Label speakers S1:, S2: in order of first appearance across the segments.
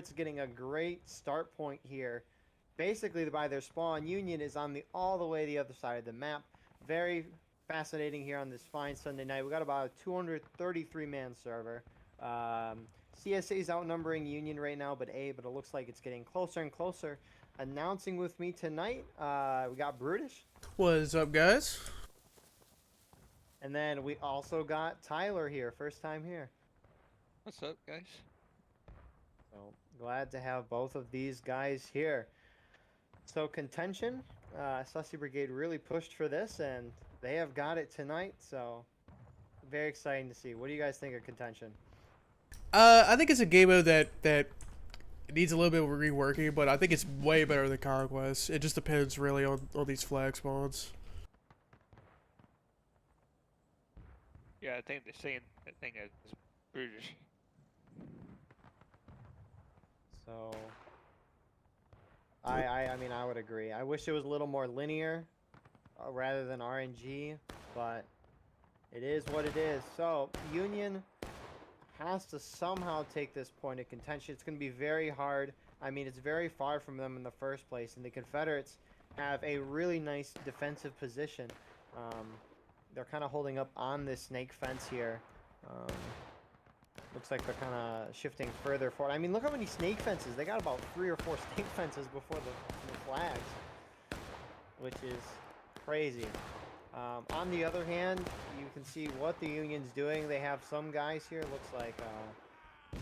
S1: Confederates getting a great start point here. Basically, by their spawn, Union is on all the way the other side of the map. Very fascinating here on this fine Sunday night. We got about a 233-man server. CSA is outnumbering Union right now, but it looks like it's getting closer and closer. Announcing with me tonight, we got Brutish.
S2: What is up, guys?
S1: And then we also got Tyler here, first time here.
S3: What's up, guys?
S1: So glad to have both of these guys here. So contention, Sussy Brigade really pushed for this, and they have got it tonight. So very exciting to see. What do you guys think of contention?
S2: I think it's a game mode that needs a little bit of reworking, but I think it's way better than Conquest. It just depends really on these flag spawns.
S3: Yeah, I think the same thing as Brutish.
S1: So I mean, I would agree. I wish it was a little more linear rather than RNG, but it is what it is. So Union has to somehow take this point of contention. It's going to be very hard. I mean, it's very far from them in the first place, and the Confederates have a really nice defensive position. They're kind of holding up on this snake fence here. Looks like they're kind of shifting further forward. I mean, look how many snake fences. They got about 3 or 4 snake fences before the flags, which is crazy. On the other hand, you can see what the Union's doing. They have some guys here. Looks like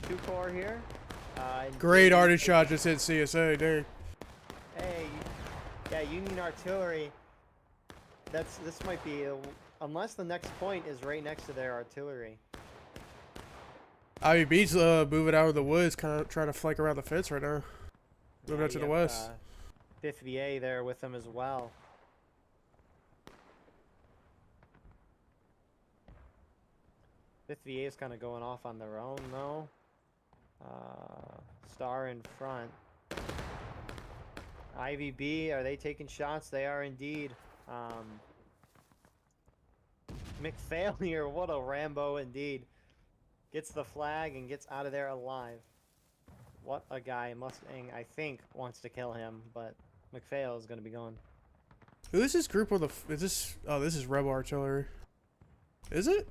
S1: 2 core here.
S2: Great artist shot just hit CSA, dude.
S1: Hey, yeah, Union artillery. This might be unless the next point is right next to their artillery.
S2: IVB's moving out of the woods, kind of trying to flank around the fence right now. Moving out to the west.
S1: 5th VA there with them as well. Fifth VA is kind of going off on their own, though. Star in front. IVB, are they taking shots? They are indeed. McPhail here, what a Rambo indeed. Gets the flag and gets out of there alive. What a guy. Mustang, I think, wants to kill him, but McPhail is going to be going.
S2: Who is this group on the... Is this... Oh, this is Rebel Artillery. Is it?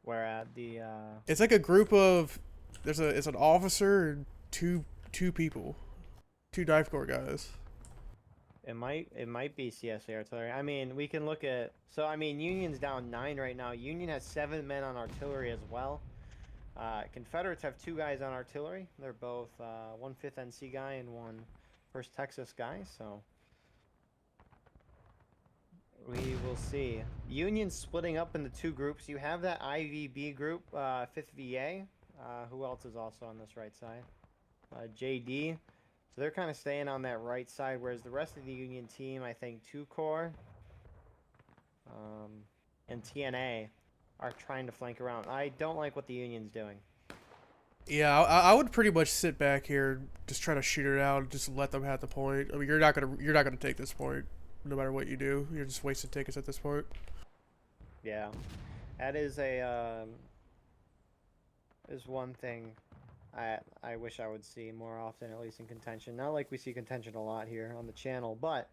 S1: Where at the...
S2: It's like a group of... It's an officer and two people. 2 dive corps guys.
S1: It might be CSA artillery. I mean, we can look at... So, I mean, Union's down 9 right now. Union has 7 men on artillery as well. Confederates have 2 guys on artillery. They're both one 5th NC guy and one 1st Texas guy, so... We will see. Union splitting up into 2 groups. You have that IVB group, 5th VA. Who else is also on this right side? JD. So they're kind of staying on that right side, whereas the rest of the Union team, I think 2 core and TNA are trying to flank around. I don't like what the Union's doing.
S2: Yeah, I would pretty much sit back here, just try to shoot it out, and just let them have the point. I mean, you're not gonna take this point, no matter what you do. You're just wasting tickets at this point.
S1: Yeah, that is one thing I wish I would see more often, at least in contention. Not like we see contention a lot here on the channel, but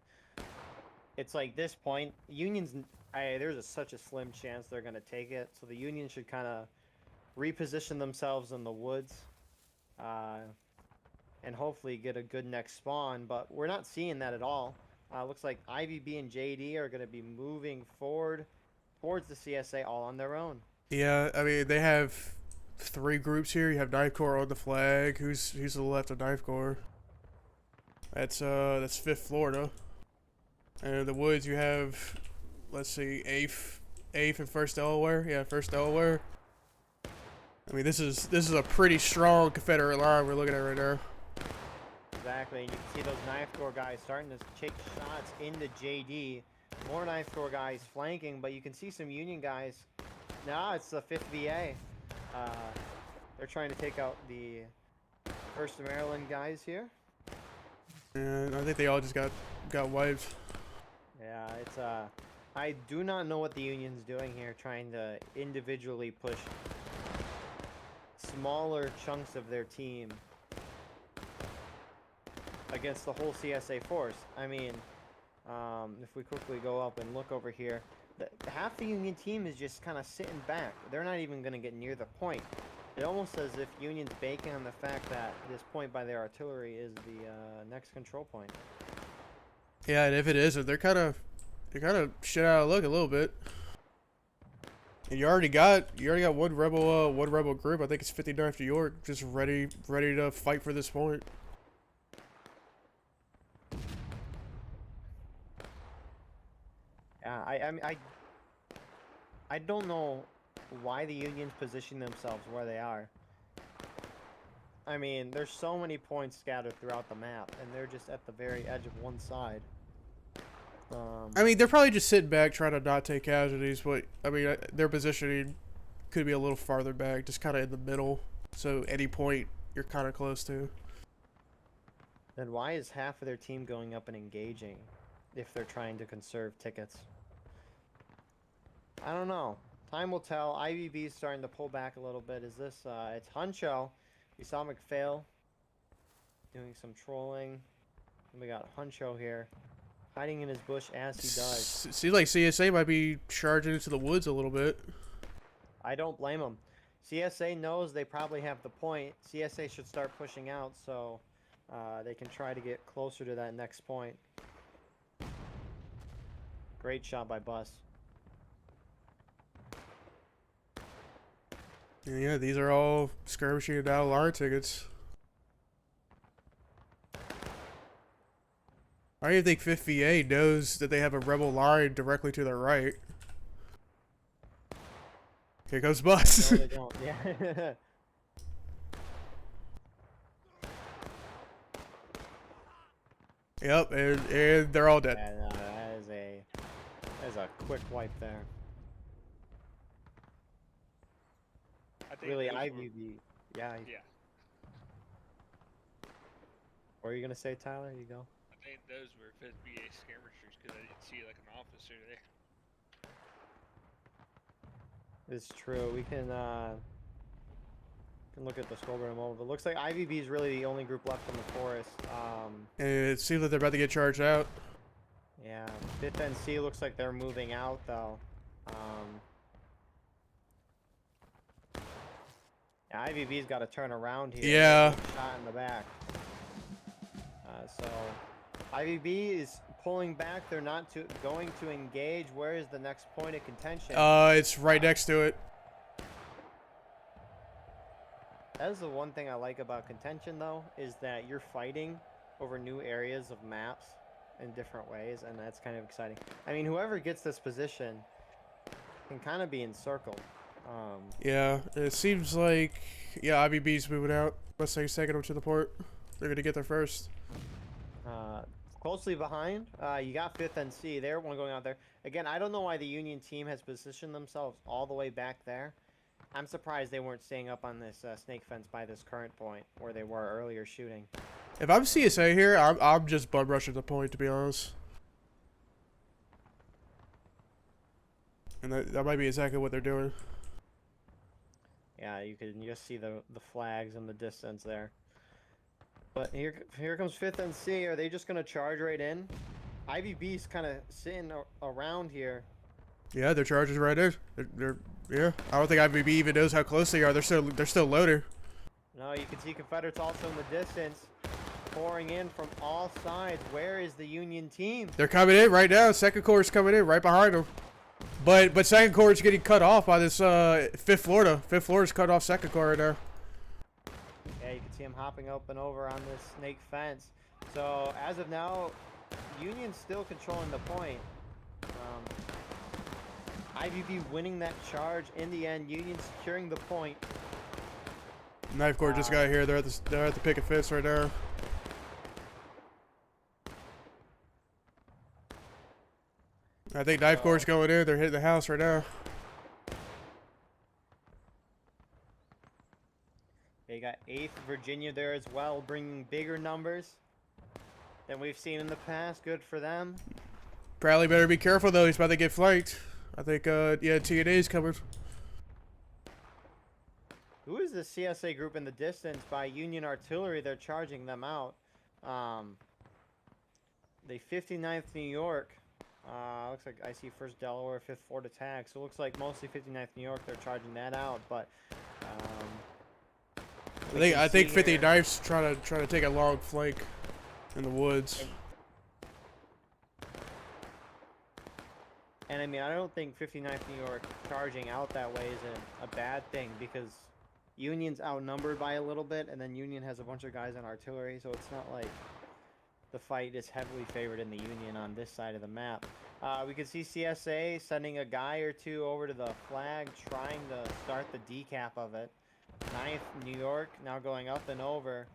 S1: it's like this point, Union's... there's such a slim chance they're going to take it, so the Union should kind of reposition themselves in the woods and hopefully get a good next spawn, but we're not seeing that at all. Looks like IVB and JD are going to be moving forward towards the CSA all on their own.
S2: Yeah, I mean, they have 3 groups here. You have Knife Corps on the flag. Who's to the left of Knife Corps? That's 5th Florida. And in the woods you have, let's see, 8th and 1st Delaware. Yeah, 1st Delaware. I mean, this is a pretty strong Confederate line we're looking at right now.
S1: Exactly, and you can see those Knife Corps guys starting to take shots into JD. More Knife Corps guys flanking, but you can see some Union guys. Nah, it's the 5th VA. They're trying to take out the 1st Maryland guys here.
S2: And I think they all just got wiped.
S1: Yeah, it's I do not know what the Union's doing here, trying to individually push smaller chunks of their team against the whole CSA force. I mean, if we quickly go up and look over here, half the Union team is just kind of sitting back. They're not even going to get near the point. It almost as if Union's banking on the fact that this point by their artillery is the next control point.
S2: Yeah, and if it isn't, they're kind of shit out of luck a little bit. And you already got one rebel group. I think it's 59 after York, just ready to fight for this point.
S1: Yeah, I don't know why the Unions position themselves where they are. I mean, there's so many points scattered throughout the map, and they're just at the very edge of one side.
S2: I mean, they're probably just sitting back trying to not take casualties, but I mean, their positioning could be a little farther back, just kind of in the middle. So any point you're kind of close to.
S1: Then why is half of their team going up and engaging if they're trying to conserve tickets? I don't know. Time will tell. IVB's starting to pull back a little bit. Is this, it's Huncho. We saw McPhail doing some trolling. And we got Huncho here, hiding in his bush as he does.
S2: Seems like CSA might be charging into the woods a little bit.
S1: I don't blame them. CSA knows they probably have the point. CSA should start pushing out so they can try to get closer to that next point. Great shot by Bus.
S2: Yeah, these are all skirmishing and out line tickets. I don't even think 5th VA knows that they have a rebel line directly to their right. Here goes Bus.
S1: No, they don't. Yeah.
S2: Yep, and they're all dead.
S1: Yeah, no, that is a quick wipe there.
S3: I think
S1: Really,
S3: those were-
S1: IVB. Yeah.
S3: Yeah,
S1: What are you gonna say, Tyler? You go.
S3: I think those were 5th BA skirmishers because I didn't see like an officer there.
S1: It's true. We can look at the scoreboard in a moment. But it looks like IVB is really the only group left in the forest.
S2: And it seems like they're about to get charged out.
S1: Yeah. 5th NC looks like they're moving out though. Yeah, IVB's got to turn around here.
S2: Yeah.
S1: Shot in the back. So IVB is pulling back. They're not going to engage. Where is the next point of contention?
S2: It's right next to it.
S1: That is the one thing I like about contention, though, is that you're fighting over new areas of maps in different ways, and that's kind of exciting. I mean, whoever gets this position can kind of be encircled.
S2: Yeah, it seems like, yeah, IVB's moving out. Let's say second them to the port. They're going to get there first.
S1: Closely behind, you got 5th NC. They're one going out there. Again, I don't know why the Union team has positioned themselves all the way back there. I'm surprised they weren't staying up on this snake fence by this current point where they were earlier shooting.
S2: If I'm CSA here, I'm just bum rushing the point, to be honest. And that might be exactly what they're doing.
S1: Yeah, you can just see the flags in the distance there. But here comes 5th NC. Are they just going to charge right in? IVB's kind of sitting around here.
S2: Yeah, they're charging right in. Yeah. I don't think IVB even knows how close they are. They're still loading.
S1: No, you can see Confederates also in the distance, pouring in from all sides. Where is the Union team?
S2: They're coming in right now. Second Corps is coming in right behind them. But Second Corps is getting cut off by this 5th Florida. 5th Florida's cut off Second Corps right now.
S1: Yeah, you can see him hopping up and over on this snake fence. So as of now, Union's still controlling the point. IVB winning that charge in the end. Union securing the point.
S2: Knife Corps just got here. They're at the picket fence right now. I think Knife Corps is going in. They're hitting the house right now.
S1: They got 8th Virginia there as well, bringing bigger numbers than we've seen in the past. Good for them.
S2: Bradley better be careful though. He's about to get flanked. I think yeah, TNA's coming.
S1: Who is the CSA group in the distance by Union Artillery? They're charging them out. The 59th New York. Looks like I see 1st Delaware, 5th Fort Attack. So it looks like mostly 59th New York. They're charging that out, but
S2: I think 59th's trying to take a long flank in the woods.
S1: And I mean, I don't think 59th New York charging out that way is a bad thing, because Union's outnumbered by a little bit, and then Union has a bunch of guys on artillery, so it's not like the fight is heavily favored in the Union on this side of the map. We can see CSA sending a guy or two over to the flag, trying to start the decap of it. 9th New York now going up and over.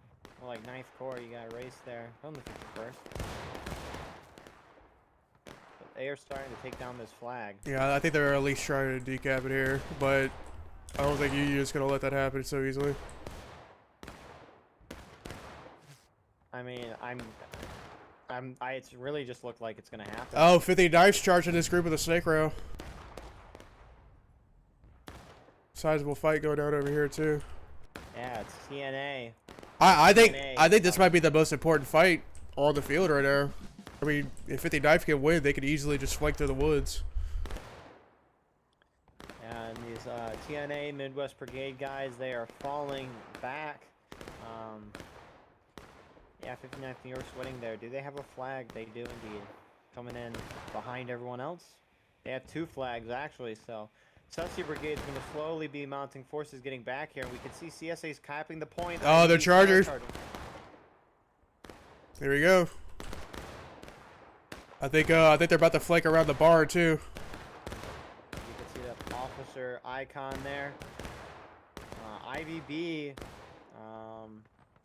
S1: Well, like 9th Corps, you got a race there. On the 51st. But they are starting to take down this flag.
S2: Yeah, I think they're at least trying to decap it here, but I don't think you're just gonna let that happen so easily.
S1: I mean, it's really just looked like it's gonna happen.
S2: Oh, 59th's charging this group with a snake rail. Sizable fight going down over here too.
S1: Yeah, it's TNA.
S2: I think this might be the most important fight on the field right now. I mean, if 59th can win, they could easily just flank through the woods.
S1: And these TNA Midwest Brigade guys, they are falling back. Yeah, 59th New York's winning there. Do they have a flag? They do indeed. Coming in behind everyone else. They have 2 flags actually, so Sussex Brigade's going to slowly be mounting forces getting back here, and we can see CSA's capping the point.
S2: Oh, they're chargers. There we go. I think they're about to flank around the bar too.
S1: You can see the officer icon there. IVB,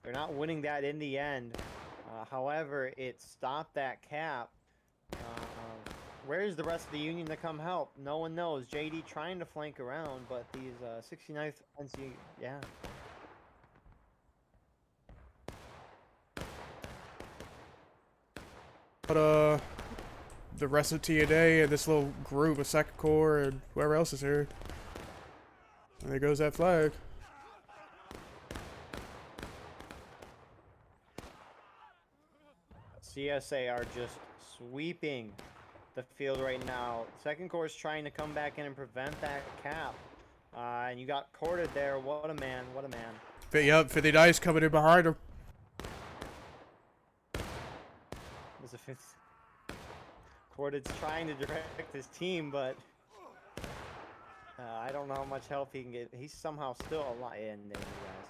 S1: they're not winning that in the end. However, it stopped that cap. Where's the rest of the Union to come help? No one knows. JD trying to flank around, but these 69th NC, yeah.
S2: But the rest of TNA and this little group of 2nd Corps and whoever else is here. And there goes that flag.
S1: CSA are just sweeping the field right now. 2nd Corps is trying to come back in and prevent that cap. And you got Corded there. What a man. What a man.
S2: Yep, 59's coming in behind him.
S1: There's a 5th. Corded's trying to direct his team, but I don't know how much help he can get. He's somehow still alive. And there you guys.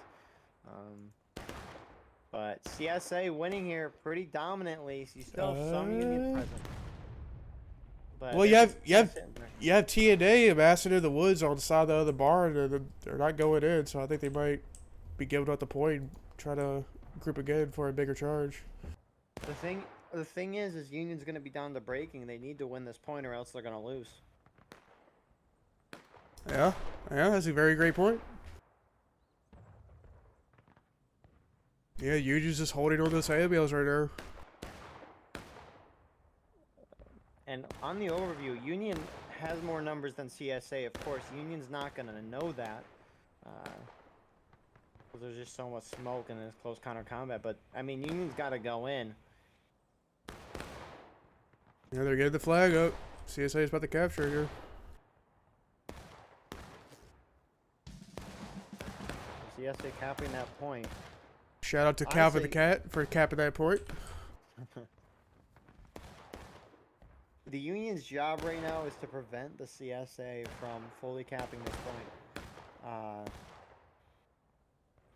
S1: But CSA winning here pretty dominantly. So you still have some Union present. But
S2: Well, you have TNA amassing in the woods on the side of the other barn, and they're not going in. So I think they might be giving up the point, and try to group again for a bigger charge.
S1: The thing is Union's going to be down to breaking. They need to win this point, or else they're going to lose.
S2: Yeah, that's a very great point. Yeah, Union's just holding on those ambulance right now.
S1: And on the overview, Union has more numbers than CSA. Of course, Union's not going to know that. Because there's just so much smoke in this close counter combat. But, I mean, Union's got to go in.
S2: Yeah, they're getting the flag up. CSA is about to capture here.
S1: CSA capping that point.
S2: Shout out to Calvin the Cat for capping that point.
S1: The Union's job right now is to prevent the CSA from fully capping this point.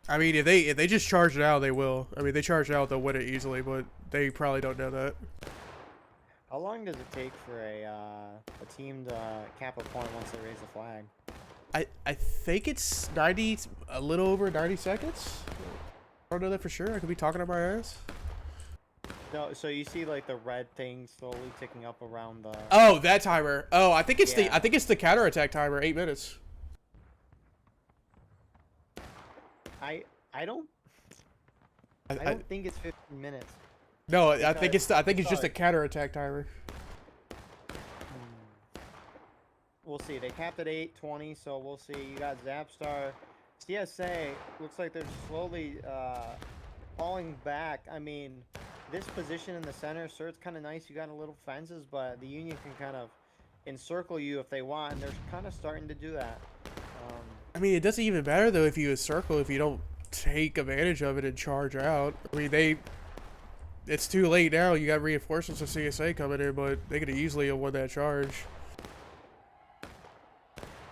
S2: I mean, if they just charge it out, they will. I mean, they charge it out, they'll win it easily, but they probably don't know that.
S1: How long does it take for a team to cap a point once they raise the flag?
S2: I think it's 90, a little over 90 seconds. I don't know that for sure. I could be talking about my ass.
S1: No, so you see like the red thing slowly ticking up around the.
S2: Oh, that timer. Oh, I think it's
S1: Yeah.
S2: the counterattack timer. 8 minutes.
S1: I don't think it's 15 minutes.
S2: No,
S1: Because-
S2: I think it's just a counterattack timer.
S1: We'll see. They capped at 8:20, so we'll see. You got Zapstar CSA looks like they're slowly falling back. I mean, this position in the center, sir, it's kind of nice. You got a little fences, but the Union can kind of encircle you if they want, and they're kind of starting to do that.
S2: I mean, it doesn't even matter though if you encircle if you don't take advantage of it and charge out. I mean, it's too late now. You got reinforcements of CSA coming in, but they could easily have won that charge.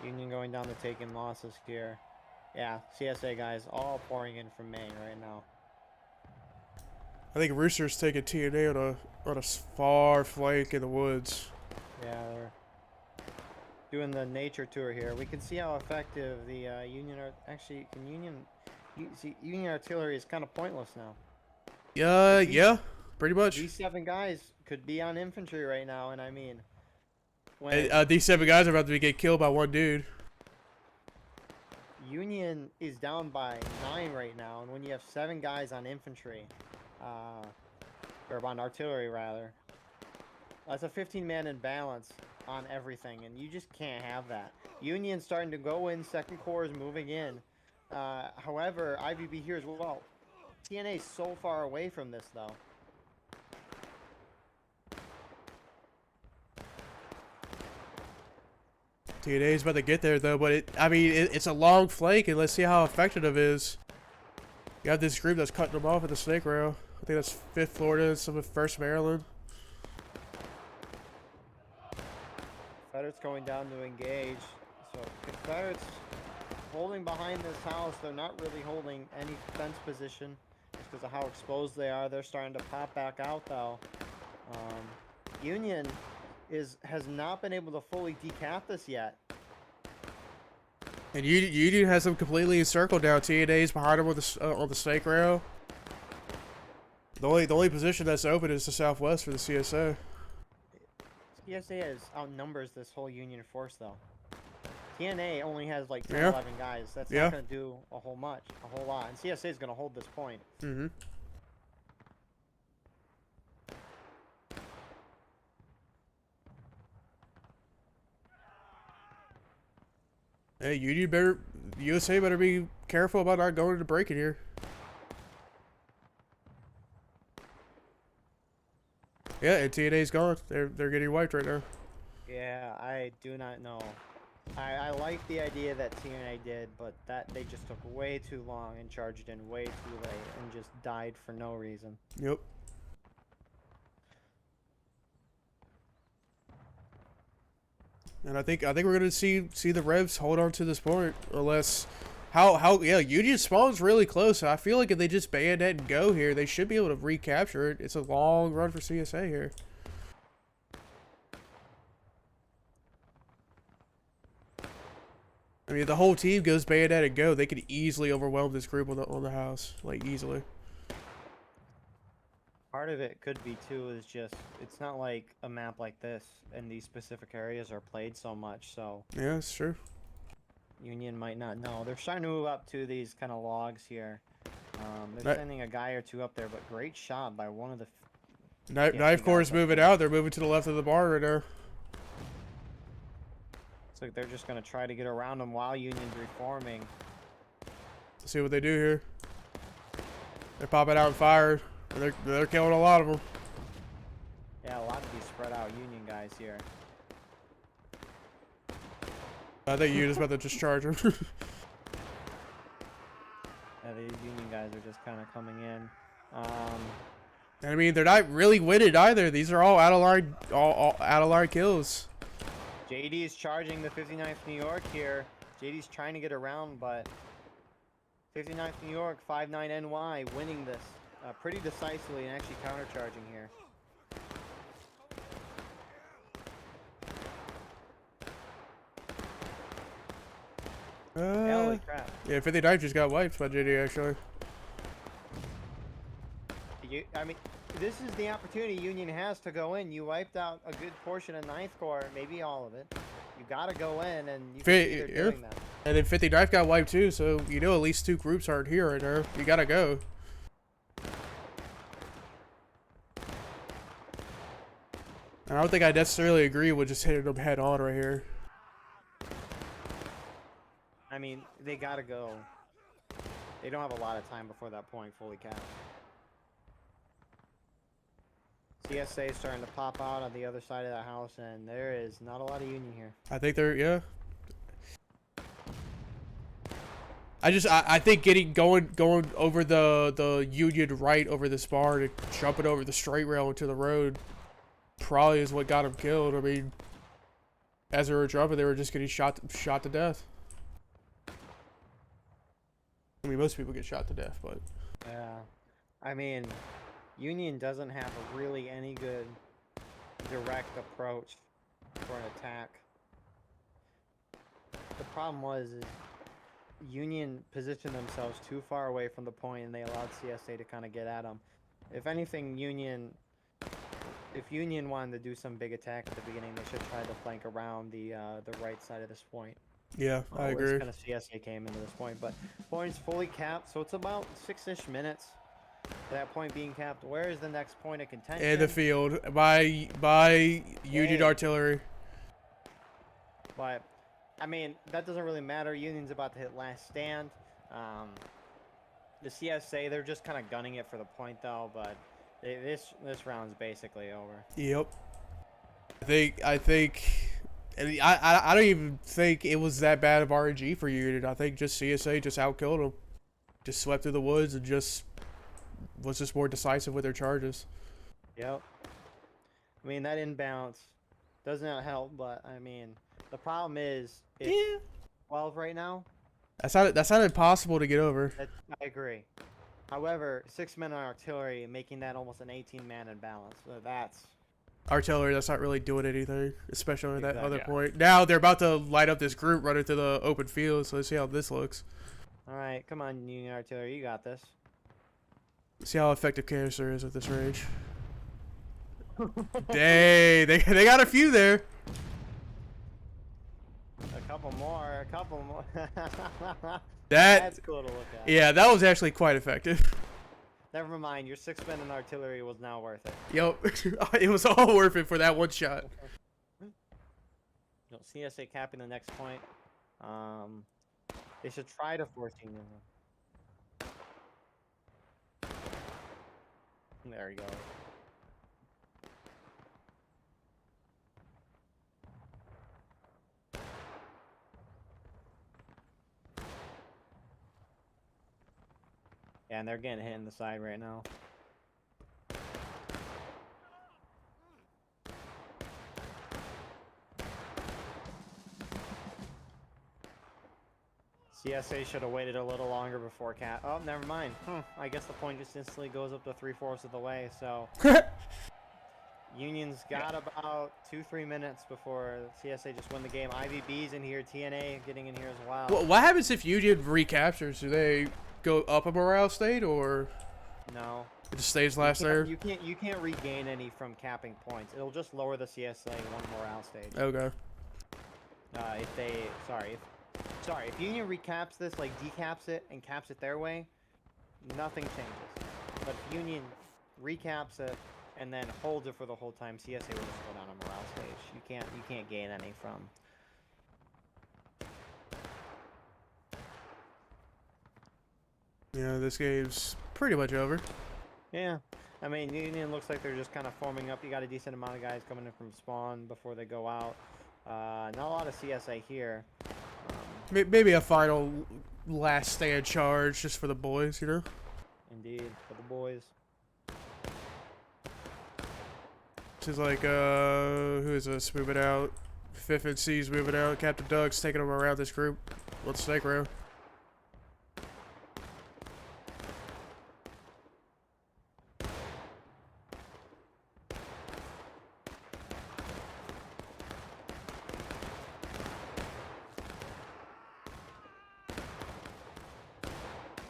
S1: Union going down to taking losses here. Yeah, CSA guys all pouring in from Maine right now.
S2: I think Rooster's taking TNA on a far flank in the woods.
S1: Yeah, they're doing the nature tour here. We can see how effective the Union are. Actually, Union artillery is kind of pointless now.
S2: Yeah, pretty much.
S1: These 7 guys could be on infantry right now, and I mean, when
S2: These 7 guys are about to get killed by one dude.
S1: Union is down by 9 right now, and when you have 7 guys on infantry, or on artillery rather, that's a 15-man imbalance on everything, and you just can't have that. Union's starting to go in, Second Corps is moving in. However, IVB here as well. TNA is so far away from this, though.
S2: TNA is about to get there, though, but it's a long flank, and let's see how effective it is. You have this group that's cutting them off at the snake rail. I think that's 5th Florida and some of 1st Maryland.
S1: Confederates going down to engage. So Confederates holding behind this house. They're not really holding any fence position just because of how exposed they are. They're starting to pop back out, though. Union has not been able to fully decap this yet.
S2: And Union has them completely encircled now. TNA's behind them on the snake rail. The only position that's open is the southwest for the CSA.
S1: CSA outnumbers this whole Union force, though. TNA only has like 10,
S2: Yeah.
S1: 11 guys. That's not going to do a whole lot. And CSA is going to hold this point.
S2: Mm-hmm. Hey, USA better be careful about not going into break-in here. Yeah, and TNA's gone. They're getting wiped right now.
S1: Yeah, I do not know. I like the idea that TNA did, but that they just took way too long and charged in way too late and just died for no reason.
S2: Yep. And I think we're gonna see the Revs hold on to this point, unless Union spawn's really close. I feel like if they just bayonet and go here, they should be able to recapture it. It's a long run for CSA here. I mean, if the whole team goes bayonet and go, they could easily overwhelm this group on the house, like easily.
S1: Part of it could be too is just it's not like a map like this and these specific areas are played so much, so
S2: Yeah, that's true.
S1: Union might not know. They're starting to move up to these kind of logs here. They're sending a guy or two up there, but great shot by one of the
S2: Knife Corps is moving out. They're moving to the left of the bar right now.
S1: Looks like they're just going to try to get around them while Union's reforming.
S2: Let's see what they do here. They're popping out and firing. They're killing a lot of them.
S1: Yeah, a lot of these spread out Union guys here.
S2: I think Union's about to just charge them.
S1: Yeah, these Union guys are just kind of coming in.
S2: I mean, they're not really winning either. These are all out of line kills.
S1: JD is charging the 59th New York here. JD's trying to get around, but 59th New York, 59 NY, winning this pretty decisively and actually countercharging here. Holy crap.
S2: Yeah, 59 just got wiped by JD actually.
S1: I mean, this is the opportunity Union has to go in. You wiped out a good portion of 9th Corps, maybe all of it. You gotta go in, and you can see they're doing that.
S2: And then 59 got wiped too, so you know at least 2 groups aren't here right now. You gotta go. I don't think I necessarily agree with just hitting them head on right here.
S1: I mean, they gotta go. They don't have a lot of time before that point fully caps. CSA is starting to pop out on the other side of that house, and there is not a lot of Union here.
S2: I think they're, yeah. I think going over the Union right over this bar and jumping over the straight rail into the road probably is what got them killed. I mean, as they were jumping, they were just getting shot to death. I mean, most people get shot to death, but
S1: Yeah, I mean, Union doesn't have really any good direct approach for an attack. The problem was is Union positioned themselves too far away from the point, and they allowed CSA to kind of get at them. If anything, if Union wanted to do some big attack at the beginning, they should try to flank around the right side of this point.
S2: yeah, I agree.
S1: Kind of CSA came into this point, but point's fully capped, so it's about 6-ish minutes to that point being capped. Where is the next point of contention?
S2: In the field by Union artillery.
S1: But I mean, that doesn't really matter. Union's about to hit last stand. The CSA, they're just kind of gunning it for the point though, but this round's basically over.
S2: Yep. I think, and I don't even think it was that bad of RNG for Union. I think just CSA just outkilled them, just swept through the woods and just was just more decisive with their charges.
S1: Yep. I mean, that imbalance does not help, but I mean, the problem is it's 12 right now.
S2: That's not impossible to get over.
S1: I agree. However, 6 men on artillery, making that almost an 18-man imbalance. So that's
S2: Artillery, that's not really doing anything, especially at that other
S3: Exactly.
S2: point. Now they're about to light up this group running through the open field, so let's see how this looks.
S1: all right. Come on, Union artillery, you got this.
S2: See how effective canister is at this range. Dang, they got a few there.
S1: A couple more.
S2: That
S1: That's cool to look at.
S2: yeah, that was actually quite effective.
S1: Never mind, your 6 men in artillery was now worth it.
S2: Yep, it was all worth it for that one shot.
S1: You'll CSA capping the next point. They should try to force Union. There you go. Yeah, and they're getting hit in the side right now. CSA should have waited a little longer before cap. Oh, never mind. I guess the point just instantly goes up to 3/4 of the way, so Union's got about 2-3 minutes before CSA just win the game. IVB's in here, TNA getting in here as well.
S2: What happens if Union recaptures? Do they go up a morale state, or
S1: No.
S2: it just stays last there?
S1: You can't regain any from capping points. It'll just lower the CSA one morale stage.
S2: Okay.
S1: If Union recaps this, like decaps it and caps it their way, nothing changes. But if Union recaps it and then holds it for the whole time, CSA will just go down a morale stage. You can't gain any from.
S2: Yeah, this game's pretty much over.
S1: Yeah, I mean Union looks like they're just kind of forming up. You got a decent amount of guys coming in from spawn before they go out. Not a lot of CSA here.
S2: Maybe a final last stand charge just for the boys, you know?
S1: Indeed, for the boys.
S2: She's like, who is this moving out? 5th and C's moving out. Captain Doug's taking them around this group. Let's snake round.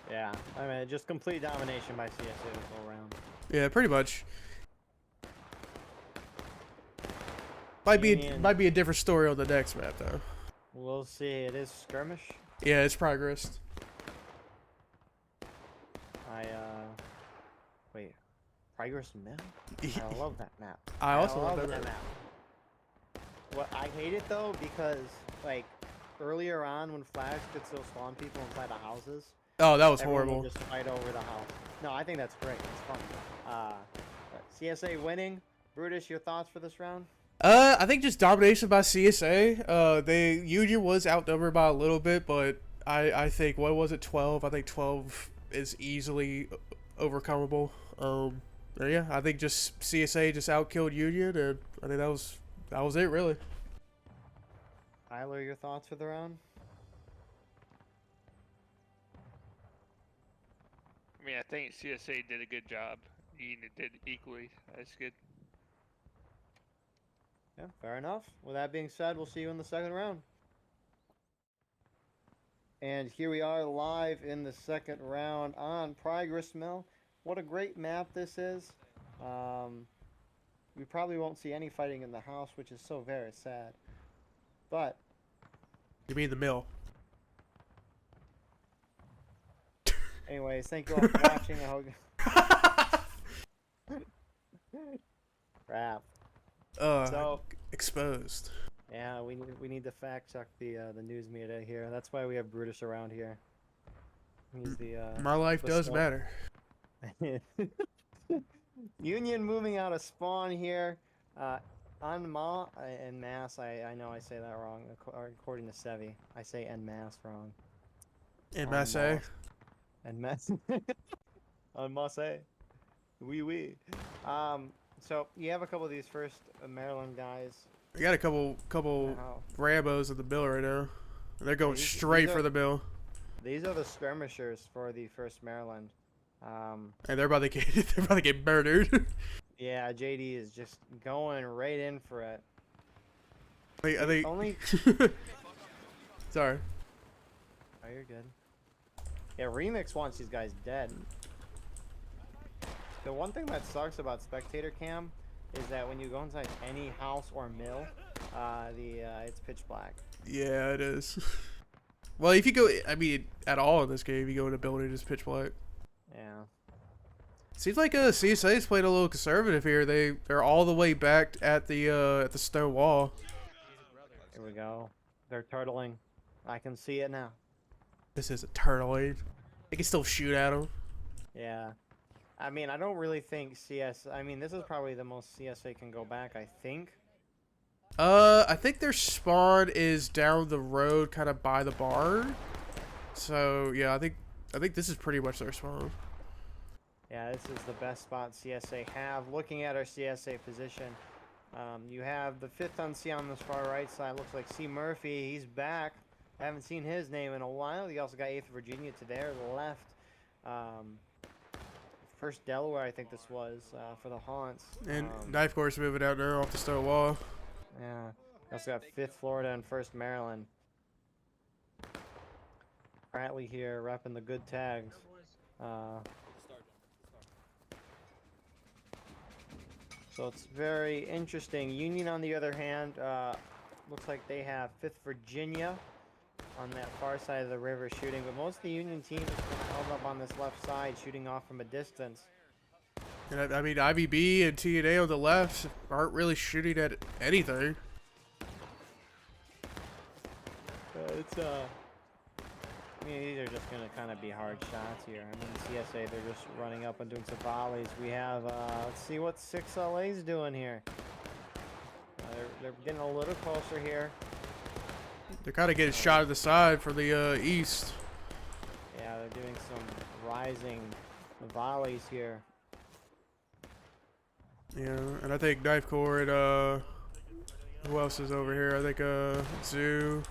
S1: Yeah, I mean, just complete domination by CSA this whole round.
S2: Yeah, pretty much. Might be a different story on the next map though.
S1: We'll see. It is skirmish.
S2: Yeah, it's progressed.
S1: Wait, progress mill? I love that map.
S2: I also love that
S1: that map. What I hate it though because like earlier on when flags could still spawn people inside the houses,
S2: Oh, that was
S1: Everyone will
S2: horrible.
S1: just fight over the house. No, I think that's great. It's fun. But CSA winning. Brutus, your thoughts for this round?
S2: I think just domination by CSA. Union was outnumbered by a little bit, but I think, what was it, 12? I think 12 is easily overcomable. Yeah, I think just CSA just outkilled Union, and I think that was it really.
S1: Tyler, your thoughts for the round?
S3: I mean, I think CSA did a good job. Union did equally. That's good.
S1: Yeah, fair enough. With that being said, we'll see you in the second round. And here we are live in the second round on Progress Mill. What a great map this is. We probably won't see any fighting in the house, which is so very sad. But
S2: You mean the mill?
S1: anyways, thank you all for watching. I hope crap. So
S2: Exposed.
S1: yeah, we need to fact check the news media here. That's why we have Brutus around here. He's the
S2: My life
S1: the
S2: does
S1: star-
S2: matter.
S1: Union moving out of spawn here. En masse. I know I say that wrong. According to Sevi, I say en masse wrong.
S2: In
S1: En
S2: Marseille.
S1: masse. En masse. En masse. Oui, oui. So you have a couple of these first Maryland guys.
S2: We got a couple
S1: Wow.
S2: Rambos in the mill right now. They're going
S1: These
S2: straight
S1: are-
S2: for the mill.
S1: These are the skirmishers for the first Maryland.
S2: And they're about to get murdered.
S1: Yeah, JD is just going right in for it.
S2: I think
S1: Only.
S2: Sorry.
S1: Oh, you're good. Yeah, Remix wants these guys dead. The one thing that sucks about spectator cam is that when you go inside any house or mill, it's pitch black.
S2: Yeah, it is. Well, if you go, I mean, at all in this game, you go in a building, it's pitch black.
S1: Yeah.
S2: Seems like CSA's played a little conservative here. They're all the way back at the stone wall.
S1: Here we go. They're turtling. I can see it now.
S2: This is a turtling. They can still shoot at them.
S1: Yeah. I mean, I don't really think I mean, this is probably the most CSA can go back, I think.
S2: I think their spawn is down the road, kind of by the barn. So yeah, I think this is pretty much their spawn.
S1: Yeah, this is the best spot CSA have. Looking at our CSA position, you have the 5th on C on this far right side. Looks like C. Murphy. He's back. I haven't seen his name in a while. You also got 8th Virginia to their left. First Delaware, I think this was, for the Haunts.
S2: And Knife Course moving out there off the stone wall.
S1: Yeah. Also got 5th Florida and 1st Maryland. Pratley here repping the good tags. So it's very interesting. Union, on the other hand, looks like they have 5th Virginia on that far side of the river shooting, but most of the Union team is held up on this left side shooting off from a distance.
S2: And I mean, IVB and TNA on the left aren't really shooting at anything.
S1: I mean, these are just going to kind of be hard shots here. I mean, CSA, they're just running up and doing some volleys. We have, let's see what 6LA's doing here. They're getting a little closer here.
S2: They're kind of getting shot at the side from the east.
S1: Yeah, they're doing some rising volleys here.
S2: Yeah, and I think Knife Core and who else is over here? I think Zoo.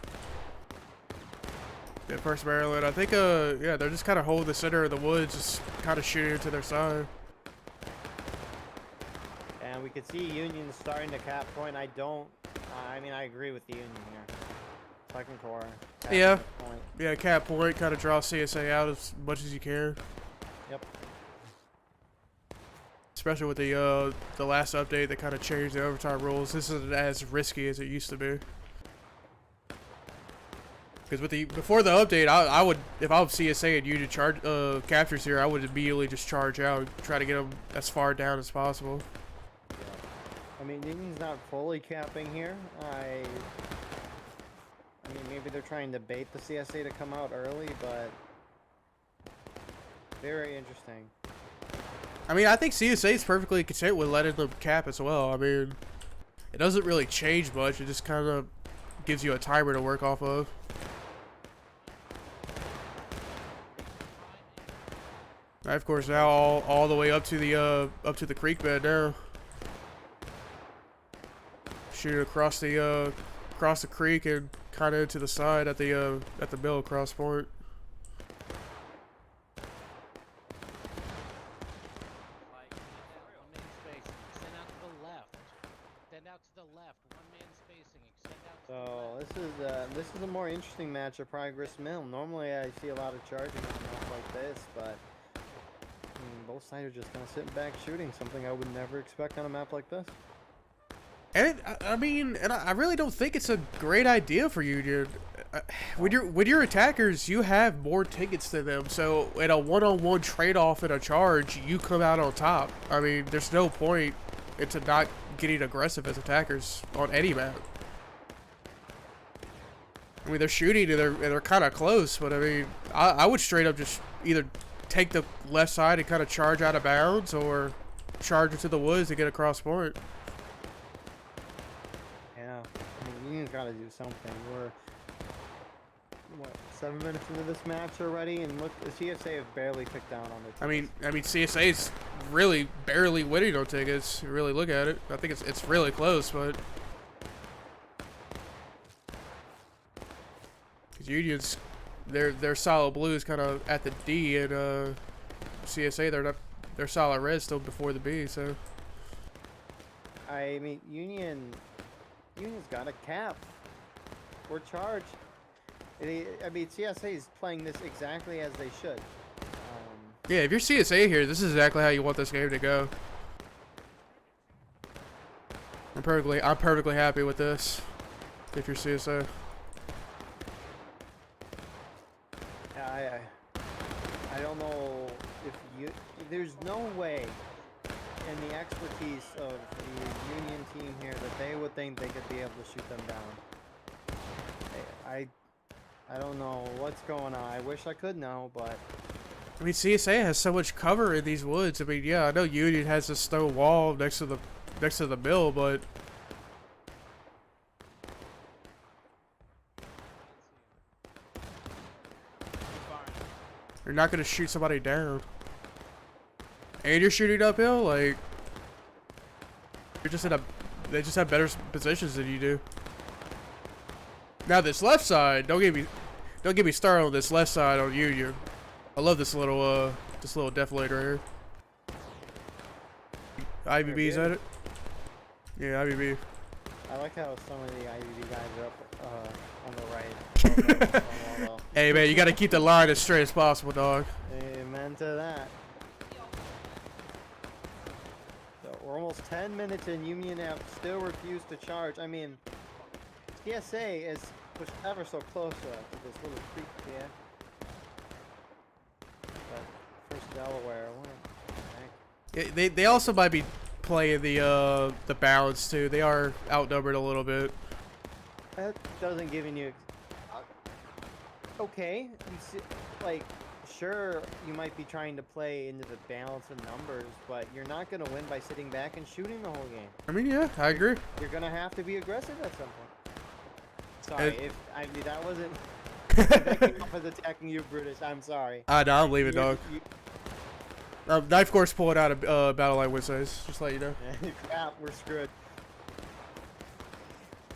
S2: Yeah, First Maryland. I think yeah, they're just kind of holding the center of the woods, just kind of shooting to their side.
S1: And we could see Union starting to cap point. I mean, I agree with the Union here. Second core.
S2: Yeah.
S1: Point.
S2: Yeah, cap point, kind of draw CSA out as much as you can.
S1: Yep.
S2: Especially with the last update that kind of changed the overtime rules. This isn't as risky as it used to be. Because before the update, I would, if I was CSA and you to charge captures here, I would immediately just charge out and try to get them as far down as possible.
S1: Yeah. I mean, Union's not fully capping here. I mean, maybe they're trying to bait the CSA to come out early, but Very interesting.
S2: I mean, I think CSA is perfectly content with letting them cap as well. I mean, it doesn't really change much. It just kind of gives you a timer to work off of. Right, of course, now all the way up to the creek bed now. Shoot across the creek and kind of into the side at the mill cross point.
S1: So this is a more interesting match of Progress Mill. Normally I see a lot of charging on a map like this, but I mean, both sides are just kind of sitting back shooting, something I would never expect on a map like this.
S2: And I mean, I really don't think it's a great idea for you, dude. With your attackers, you have more tickets than them, so in a one-on-one trade-off in a charge, you come out on top. I mean, there's no point into not getting aggressive as attackers on any map. I mean, they're shooting and they're kind of close, but I mean, I would straight up just either take the left side and kind of charge out of bounds, or charge into the woods to get across point.
S1: Yeah, I mean, Union's got to do something. We're what, 7 minutes into this match already, and look, the CSA have barely picked down on the tickets.
S2: I mean, CSA's really barely winning on tickets. You really look at it. I think it's really close, but Union's their solid blue is kind of at the D, and CSA they're solid red still before the B. So
S1: I mean, Union's got a cap. We're charged. I mean, CSA is playing this exactly as they should.
S2: Yeah, if you're CSA here, this is exactly how you want this game to go. I'm perfectly happy with this. If you're CSA.
S1: Yeah, I don't know if you. There's no way in the expertise of the Union team here that they would think they could be able to shoot them down. I don't know what's going on. I wish I could know, but
S2: I mean, CSA has so much cover in these woods. I mean, yeah, I know Union has this stone wall next to the mill, but you're not gonna shoot somebody down. And you're shooting uphill, like you're just they just have better positions than you do. Now this left side, don't get me started on this left side on Union. I love this little deflator here. IBB's at it. Yeah, IBB.
S1: I like how some of the IBB guys are up on the right.
S2: Hey man, you gotta keep the line as straight as possible, dog.
S1: Amen to that. So we're almost 10 minutes in. Union have still refused to charge. I mean, CSA is pushed ever so close to this little creek here. But first Delaware, what the heck?
S2: Yeah, they also might be playing the balance too. They are outnumbered a little bit.
S1: That doesn't give you. Okay, you see, like, sure, you might be trying to play into the balance of numbers, but you're not gonna win by sitting back and shooting the whole game.
S2: I mean, yeah, I agree.
S1: You're gonna have to be aggressive at some point. Sorry, if I mean that wasn't that came off as attacking you, Brutus. I'm sorry.
S2: No, I'm leaving, dog. Knife Course pulling out of Battle Line Wednesdays. Just to let you know.
S1: Crap, we're screwed.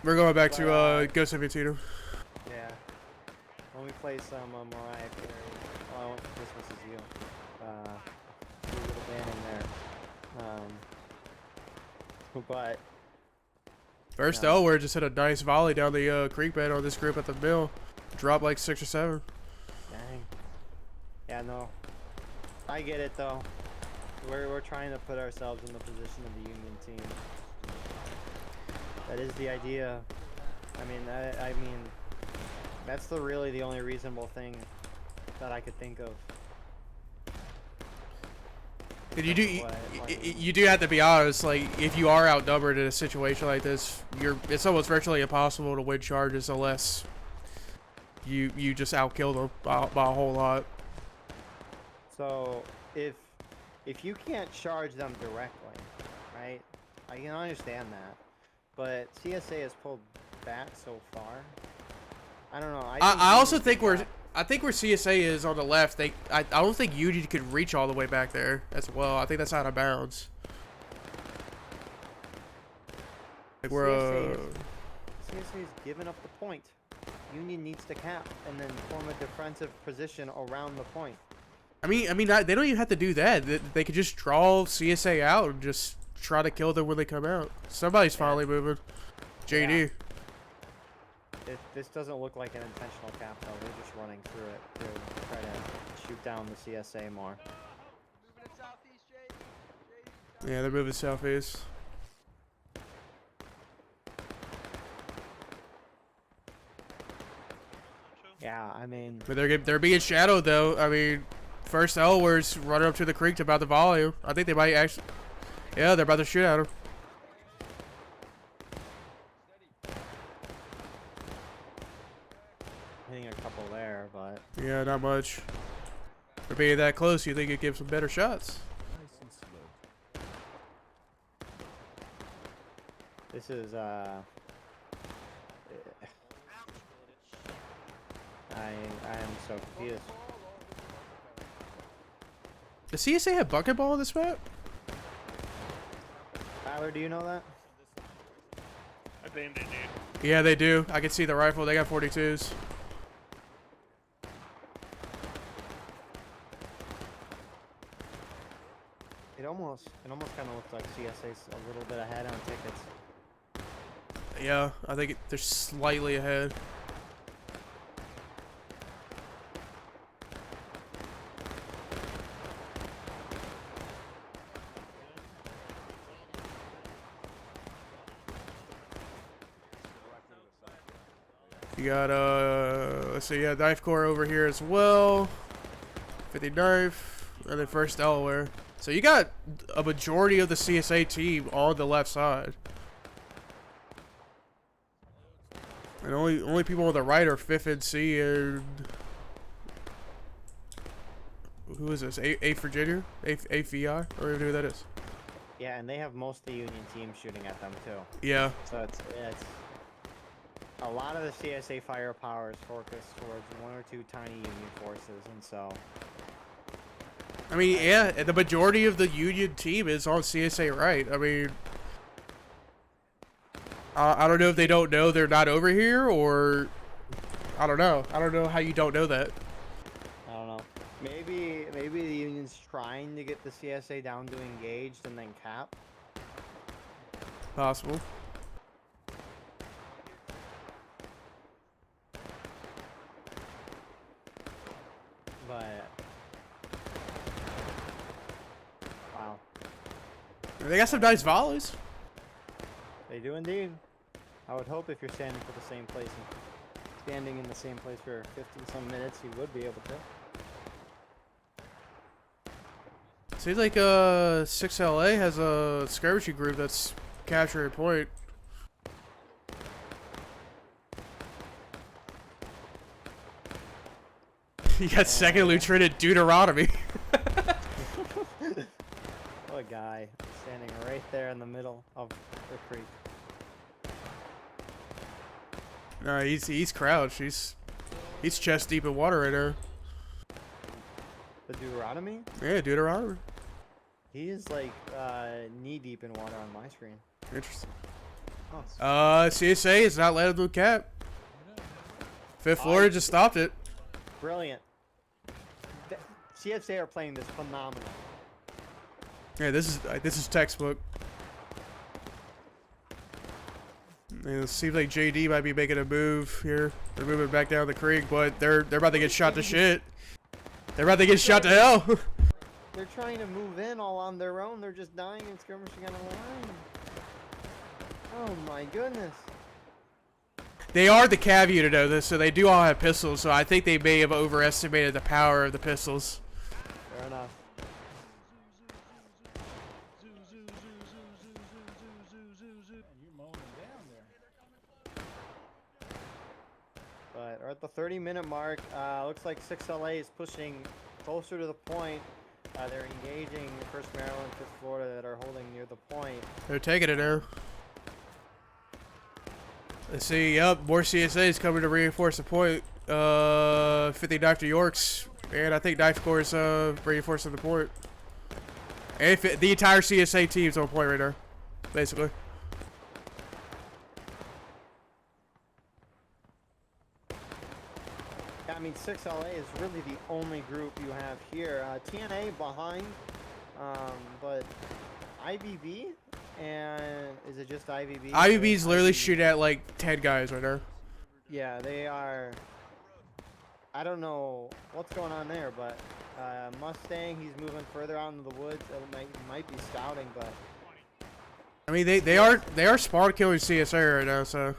S2: We're going back to Ghost of Antietam.
S1: Yeah. Let me play some Mariah Carey. Oh, I want Christmas is You. A little band in there. But
S2: First Delaware just hit a nice volley down the creek bed on this group at the mill. Dropped like 6 or 7.
S1: Dang. Yeah, no. I get it though. We're trying to put ourselves in the position of the Union team. That is the idea. I mean, that's really the only reasonable thing that I could think of.
S2: And you do have to be honest. Like, if you are outnumbered in a situation like this, it's almost virtually impossible to win charges unless you just outkill them by a whole lot.
S1: So if you can't charge them directly, right? I can understand that, but CSA has pulled back so far. I don't know.
S2: I also think
S1: we're.
S2: I think where CSA is on the left, I don't think Union could reach all the way back there as well. I think that's out of bounds. Like we're
S1: CSA is giving up the point. Union needs to cap and then form a defensive position around the point.
S2: I mean, they don't even have to do that. They could just draw CSA out and just try to kill them when they come out. Somebody's finally moving. JD.
S1: Yeah. This doesn't look like an intentional cap though. They're just running through it to try to shoot down the CSA more.
S4: Moving it southeast, JD.
S2: Yeah, they're moving southeast.
S1: Yeah, I mean.
S2: But they're being shadowed though. I mean, first Elwers running up to the creek to about the volume. I think they might actually. Yeah, they're about to shoot at him.
S1: Hitting a couple there, but.
S2: Yeah, not much. For being that close, you think it gives them better shots.
S1: This is I am so confused.
S2: Does CSA have bucket ball on this map?
S1: Tyler, do you know that?
S3: I think they do.
S2: Yeah, they do. I can see the rifle. They got 42s.
S1: It almost kind of looks like CSA's a little bit ahead on tickets.
S2: Yeah, I think they're slightly ahead. You got let's see, yeah, knife core over here as well. 50 knife, and then first Delaware. So you got a majority of the CSA team on the left side. And only people on the right are 5th and C and who is this? A Virginia? A VI? Or who that is?
S1: Yeah, and they have most of the Union teams shooting at them too.
S2: Yeah.
S1: So it's a lot of the CSA firepower is focused towards one or two tiny Union forces, and so.
S2: I mean, yeah, and the majority of the Union team is on CSA right. I mean, I don't know if they don't know they're not over here, or I don't know. I don't know how you don't know that.
S1: I don't know. Maybe the Union's trying to get the CSA down to engaged and then cap.
S2: Possible.
S1: But wow,
S2: They got some nice volleys.
S1: they do indeed. I would hope if you're standing for the same place and standing in the same place for 50 some minutes, you would be able to.
S2: Seems like 6LA has a skirmishing group that's capturing a point. You got second Lieutenant Deuteronomy.
S1: What a guy standing right there in the middle of the creek.
S2: No, he's crouched. He's chest deep in water right there.
S1: The Deuteronomy?
S2: Yeah, Deuteronomy.
S1: He is like knee deep in water on my screen.
S2: Interesting.
S1: Oh,
S2: CSA is not letting them cap. 5th Florida just stopped it.
S1: brilliant. CSA are playing this phenomenal.
S2: Yeah, this is textbook. And it seems like JD might be making a move here. They're moving back down the creek, but they're about to get shot to shit. They're about to get shot to hell.
S1: They're trying to move in all on their own. They're just dying and skirmishing on the line. Oh my goodness.
S2: They are the cav unit of this, so they do all have pistols, so I think they may have overestimated the power of the pistols.
S1: Fair enough. But we're at the 30-minute mark. Looks like 6LA is pushing closer to the point. They're engaging 1st Maryland, 5th Florida that are holding near the point.
S2: They're taking it now. Let's see. Yep, more CSAs coming to reinforce the point. 50 Knife to Yorks, and I think Knife Corps is reinforcing the point. And the entire CSA team's on point right now, basically.
S1: I mean, 6LA is really the only group you have here. TNA behind, but IVB, and is it just IVB?
S2: IVB's literally shooting at like 10 guys right now.
S1: Yeah, they are. I don't know what's going on there, but Mustang, he's moving further out into the woods. It might be scouting, but
S2: I mean, they are spawn killing CSA right now, so.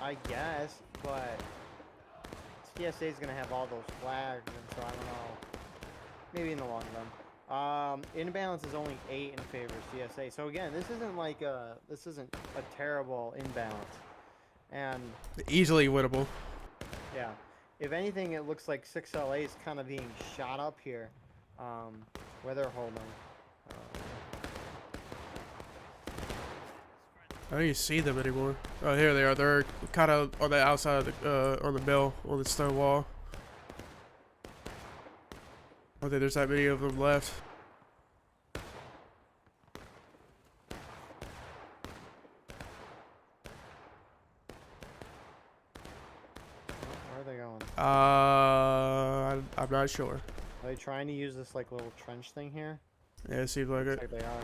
S1: I guess, but CSA is gonna have all those flags, and so I don't know. Maybe in the long run. Inbalance is only 8 in favor of CSA. So again, this isn't like this isn't a terrible imbalance, and
S2: Easily winnable.
S1: yeah, if anything, it looks like 6LA is kind of being shot up here, where they're holding.
S2: I don't even see them anymore. Oh, here they are. They're kind of on the outside of the, on the mill, on the stone wall. I don't think there's that many of them left.
S1: Where are they going?
S2: I'm not sure.
S1: Are they trying to use this like little trench thing here?
S2: Yeah, it seems like
S1: Looks
S2: it.
S1: like they are.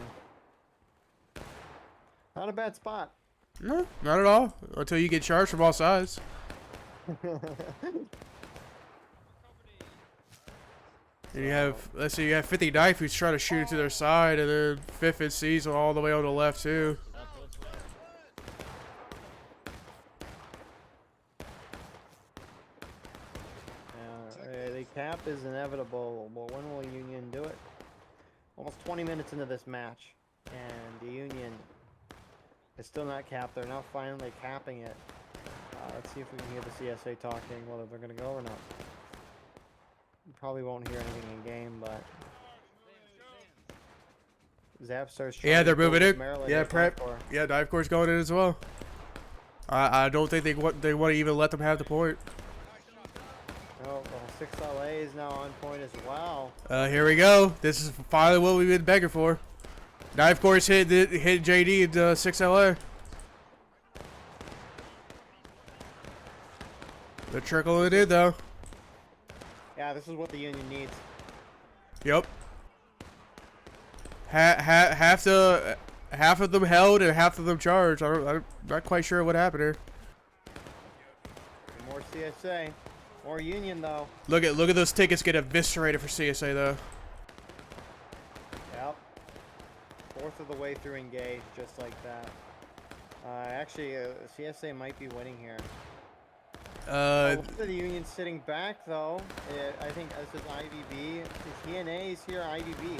S1: Not a bad spot.
S2: No, not at all. Until you get charged from all sides. And you have, let's see, you have 50 Knife who's trying to shoot it to their side, and then 5th and C's all the way on the left too.
S1: The cap is inevitable, but when will Union do it? Almost 20 minutes into this match, and the Union is still not capped. They're now finally capping it. Let's see if we can hear the CSA talking, whether they're going to go or not. You probably won't hear anything in game, but Zap starts trying
S2: Yeah,
S1: to
S2: they're
S1: pull
S2: moving
S1: with
S2: it.
S1: Maryland
S2: Yeah,
S1: and
S2: prep.
S1: Concord.
S2: Yeah, Dive Corps going in as well. I don't think they want to even let them have the point.
S1: Oh, well, 6LA is now on point as well.
S2: Here we go. This is finally what we've been begging for. Dive Corps hit JD and 6LA. They're trickling it in though.
S1: Yeah, this is what the Union needs.
S2: Yep. Half of them held and half of them charged. I'm not quite sure what happened here.
S1: More CSA. More Union, though.
S2: Look at those tickets get eviscerated for CSA though.
S1: Yep. 4th of the way through engage, just like that. Actually, CSA might be winning here. Look at the Union sitting back, though. I think this is IVB. TNA is here, IVB.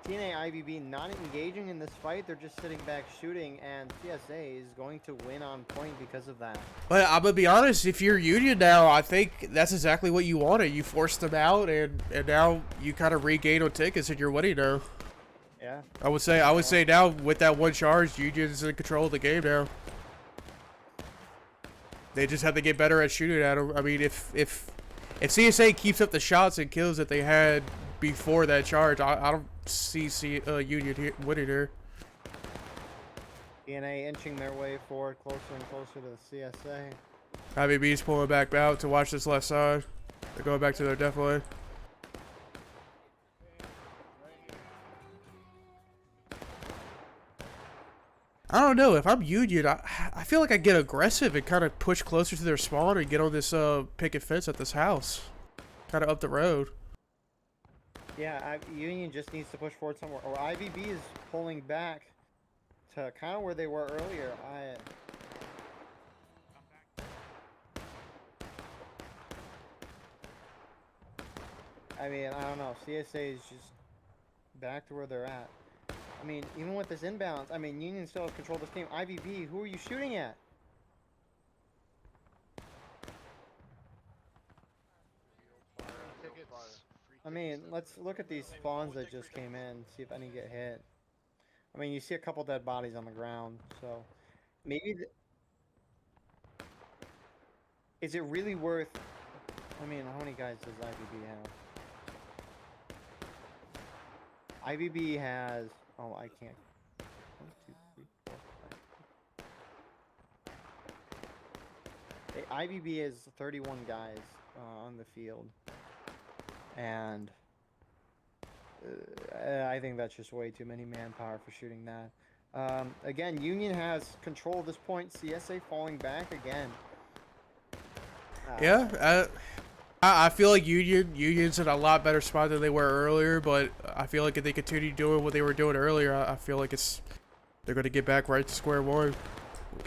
S1: TNA, IVB not engaging in this fight. They're just sitting back shooting, and CSA is going to win on point because of that.
S2: But I'm gonna be honest, if you're Union now, I think that's exactly what you wanted. You forced them out, and now you kind of regain on tickets, and you're winning now.
S1: Yeah.
S2: I would say now with that one charge, Union's in control of the game now. They just have to get better at shooting at them. I mean, if CSA keeps up the shots and kills that they had before that charge, I don't see Union here, winning here.
S1: TNA inching their way forward closer and closer to the CSA.
S2: IVB's pulling back out to watch this left side. They're going back to their def lane. I don't know. If I'm Union, I feel like I get aggressive and kind of push closer to their spawn and get on this picket fence at this house. Kind of up the road.
S1: Yeah, Union just needs to push forward somewhere. Or IVB is pulling back to kind of where they were earlier. I mean, I don't know. CSA is just back to where they're at. I mean, even with this imbalance, I mean, Union still has control of this game. IVB, who are you shooting at? I mean, let's look at these spawns that just came in, see if any get hit. I mean, you see a couple dead bodies on the ground, so maybe. Is it really worth? I mean, how many guys does IVB have? IVB has. Oh, I can't. 1, 2, 3, 4, 5. IVB is 31 guys on the field, and I think that's just way too many manpower for shooting that. Again, Union has control of this point. CSA falling back again.
S2: Yeah, I feel like Union's in a lot better spot than they were earlier, but I feel like if they continue doing what they were doing earlier, I feel like they're going to get back right to square one,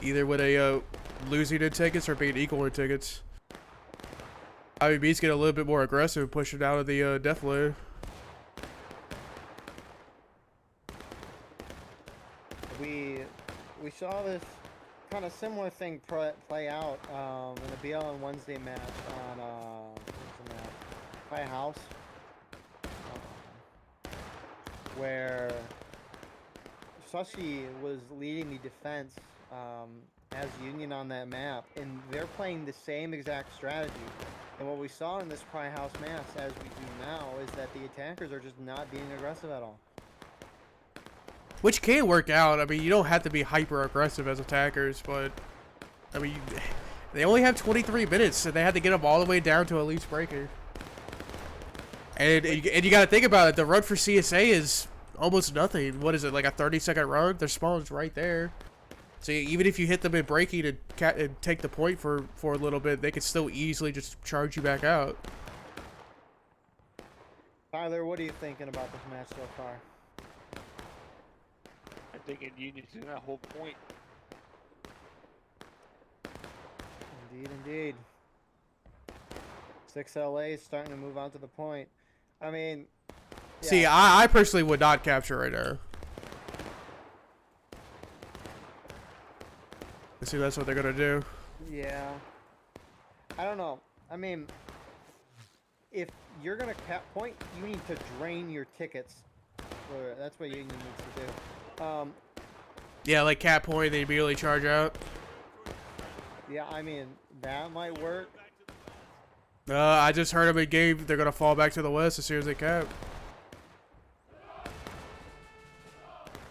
S2: either with a losing in tickets or being equal in tickets. IVB's getting a little bit more aggressive, pushing out of the death lane.
S1: We saw this kind of similar thing play out in the BL on Wednesday match on what's the match? By House, where Sushi was leading the defense as Union on that map, and they're playing the same exact strategy. And what we saw in this Pry House match, as we do now, is that the attackers are just not being aggressive at all.
S2: Which can work out. I mean, you don't have to be hyper aggressive as attackers, but I mean, they only have 23 minutes, so they had to get them all the way down to at least breaker. And you got to think about it. The run for CSA is almost nothing. What is it, like a 30-second run? Their spawn's right there. So even if you hit them in breaking and take the point for a little bit, they could still easily just charge you back out.
S1: Tyler, what are you thinking about this match so far?
S3: I'm thinking Union's in that whole point.
S1: Indeed, indeed. 6LA is starting to move on to the point. I mean, yeah.
S2: See, I personally would not capture right now. I see that's what they're gonna do.
S1: Yeah. I don't know. I mean, if you're gonna cap point, you need to drain your tickets. That's what Union needs to do.
S2: Yeah, like cap point, they immediately charge out.
S1: Yeah, I mean, that might work.
S2: I just heard them in game. They're gonna fall back to the west as soon as they cap.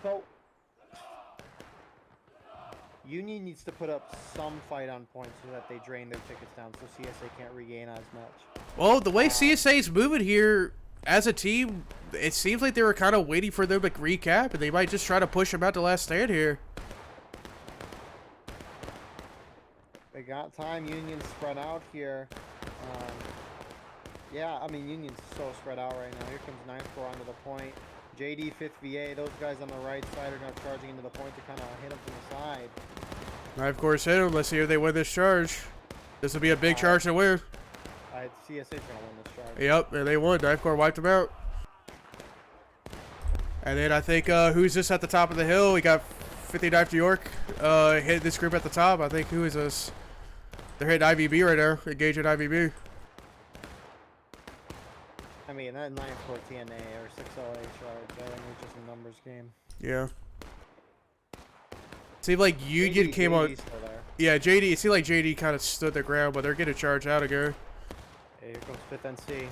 S1: So, Union needs to put up some fight on points so that they drain their tickets down, so CSA can't regain as much.
S2: Well, the way CSA's moving here as a team, it seems like they were kind of waiting for them to recap, and they might just try to push them out to last stand here.
S1: They got time. Union spread out here. Yeah, I mean, Union's so spread out right now. Here comes 9-4 onto the point. JD, 5th VA. Those guys on the right side are now charging into the point to kind of hit them from the side.
S2: I, of course, hit them. Let's see if they win this charge. This will be a big charge to win.
S1: CSA's going to win this charge.
S2: Yep, and they won. Knife Core wiped them out. And then I think, who's this at the top of the hill? We got 50 Knife New York hitting this group at the top. I think, who is this? They're hitting IVB right now. Engaging IVB.
S1: I mean, that 9-4 TNA or 6LA charge, I think it's just a numbers game.
S2: Yeah. Seemed like Union came on.
S1: Still there.
S2: Yeah, JD. It seemed like JD kind of stood their ground, but they're getting charged out again.
S1: Hey, here comes 5th NC.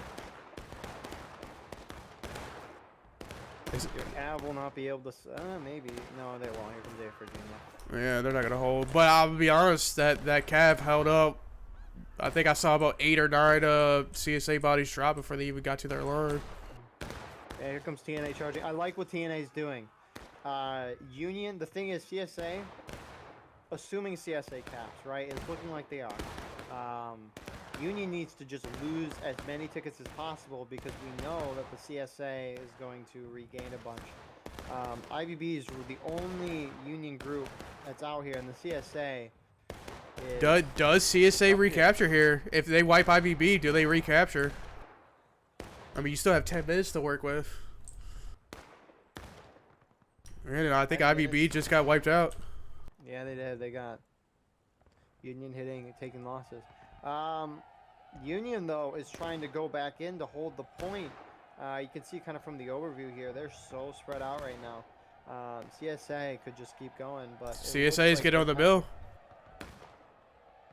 S1: Cav will not be able to. Maybe. No, they won't. Here comes Dave Virginia.
S2: Yeah, they're not gonna hold. But I'll be honest, that Cav held up. I think I saw about 8 or 9 CSA bodies drop before they even got to their line.
S1: Yeah, here comes TNA charging. I like what TNA is doing. Union. The thing is, CSA, assuming CSA caps, right, is looking like they are. Union needs to just lose as many tickets as possible because we know that the CSA is going to regain a bunch. IVB is the only Union group that's out here, and the CSA is...
S2: Does CSA recapture here? If they wipe IVB, do they recapture? I mean, you still have 10 minutes to work with. And I think IVB just got wiped out.
S1: Yeah, they did. They got Union taking losses. Union, though, is trying to go back in to hold the point. You can see kind of from the overview here, they're so spread out right now. CSA could just keep going, but it looks
S2: CSA is
S1: like
S2: getting on
S1: they're
S2: the mill.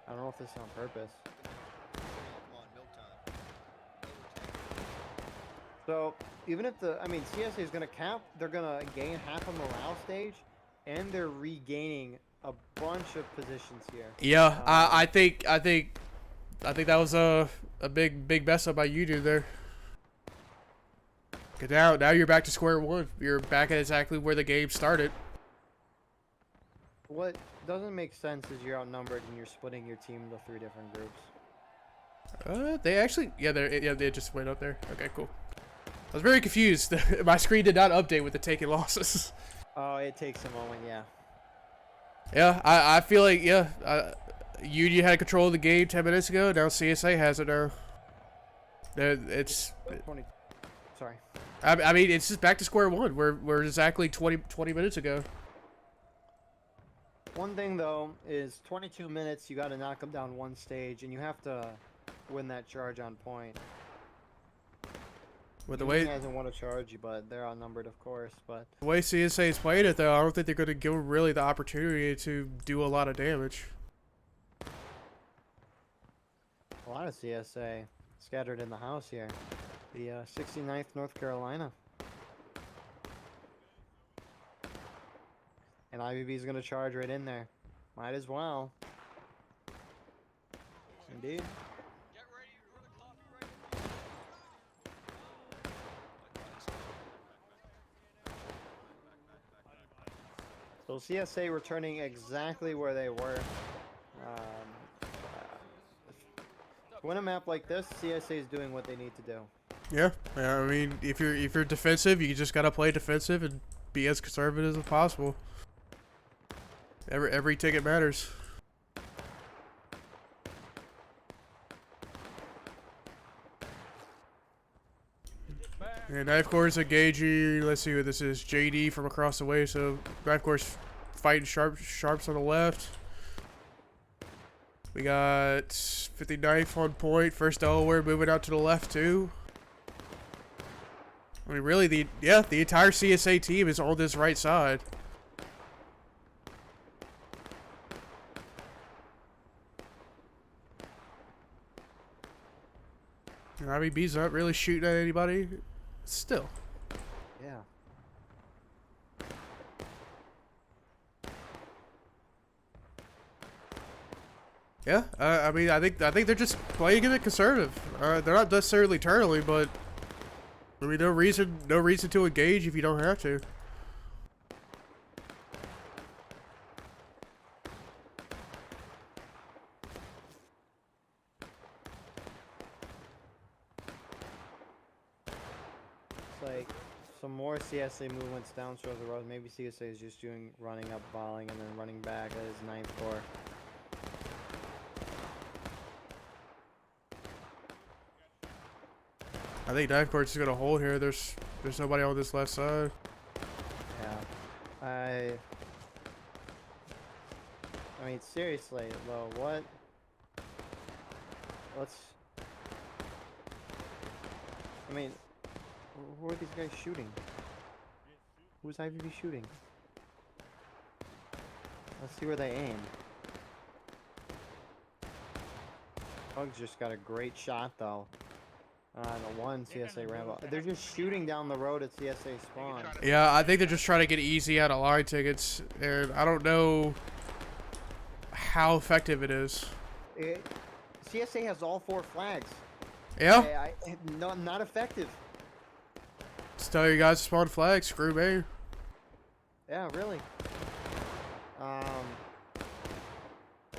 S1: I don't know if this is on purpose.
S4: Come on, milk time.
S1: So even if CSA is going to cap, they're going to gain half a morale stage, and they're regaining a bunch of positions here.
S2: Yeah, I think that was a big mess up by Union there. 'Cause now you're back to square one. You're back at exactly where the game started.
S1: What doesn't make sense is you're outnumbered and you're splitting your team into 3 different groups.
S2: They actually, they just went up there. Okay, cool. I was very confused. My screen did not update with the taken losses.
S1: Oh, it takes a moment, yeah.
S2: Yeah, I feel like, Union had control of the game 10 minutes ago. Now CSA has it now. It's,
S1: 20. Sorry.
S2: I mean, it's just back to square one. We're exactly 20 minutes ago.
S1: One thing, though, is 22 minutes, you got to knock them down one stage, and you have to win that charge on point.
S2: With the
S1: Union
S2: way
S1: hasn't won a charge, but they're outnumbered, of course. But
S2: the way CSA is playing it, though, I don't think they're going to give them really the opportunity to do a lot of damage.
S1: a lot of CSA scattered in the house here. The 69th North Carolina. And IBB is going to charge right in there. Might as well. Indeed.
S4: Get ready for the coffee right
S1: So CSA returning exactly where they were. To win a map like this, CSA is doing what they need to do.
S2: Yeah, I mean, if you're defensive, you just gotta play defensive and be as conservative as possible. Every ticket matters. And knife course engaging. Let's see what this is. JD from across the way. So knife course fighting sharps on the left. We got 59th on point. First Delaware moving out to the left too. I mean, really, the entire CSA team is on this right side. And IBB's not really shooting at anybody. Still.
S1: Yeah.
S2: Yeah, I mean, I think they're just playing it conservative. They're not necessarily turtling, but I mean, no reason to engage if you don't have to.
S1: It's like some more CSA movements down shores of the road. Maybe CSA is just doing running up, volleying, and then running back at his 9th core.
S2: I think knife court's is gonna hold here. There's nobody on this left side.
S1: Yeah. I mean, seriously, though, what? I mean, who are these guys shooting? Who's IVB shooting? Let's see where they aim. Bugs just got a great shot, though. The one CSA Rambo. They're just shooting down the road at CSA spawn.
S2: Yeah, I think they're just trying to get easy out of line tickets, and I don't know how effective it is.
S1: CSA has all 4 flags.
S2: Yeah.
S1: Not effective.
S2: Just tell you guys to spawn flags. Screw me.
S1: Yeah, really. I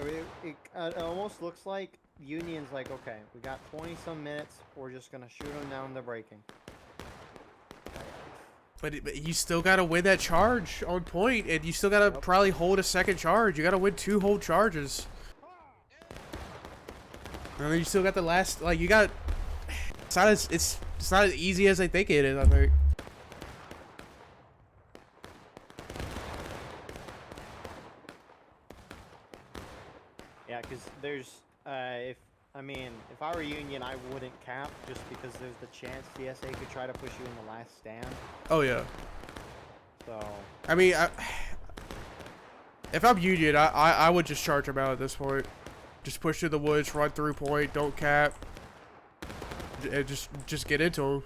S1: mean, it almost looks like Union's like, okay, we got 20-some minutes. We're just gonna shoot them down. They're breaking.
S2: But you still gotta win that charge on point, and you still gotta probably hold a second charge. You gotta win 2 whole charges. And then you still got the last, like, you got. It's not as easy as I think it is. I think.
S1: Yeah, because there's if I mean, if I were Union, I wouldn't cap just because there's the chance CSA could try to push you in the last stand.
S2: Oh yeah.
S1: So.
S2: I mean, if I'm Union, I would just charge them out at this point. Just push through the woods, run through point, don't cap, and just get into them.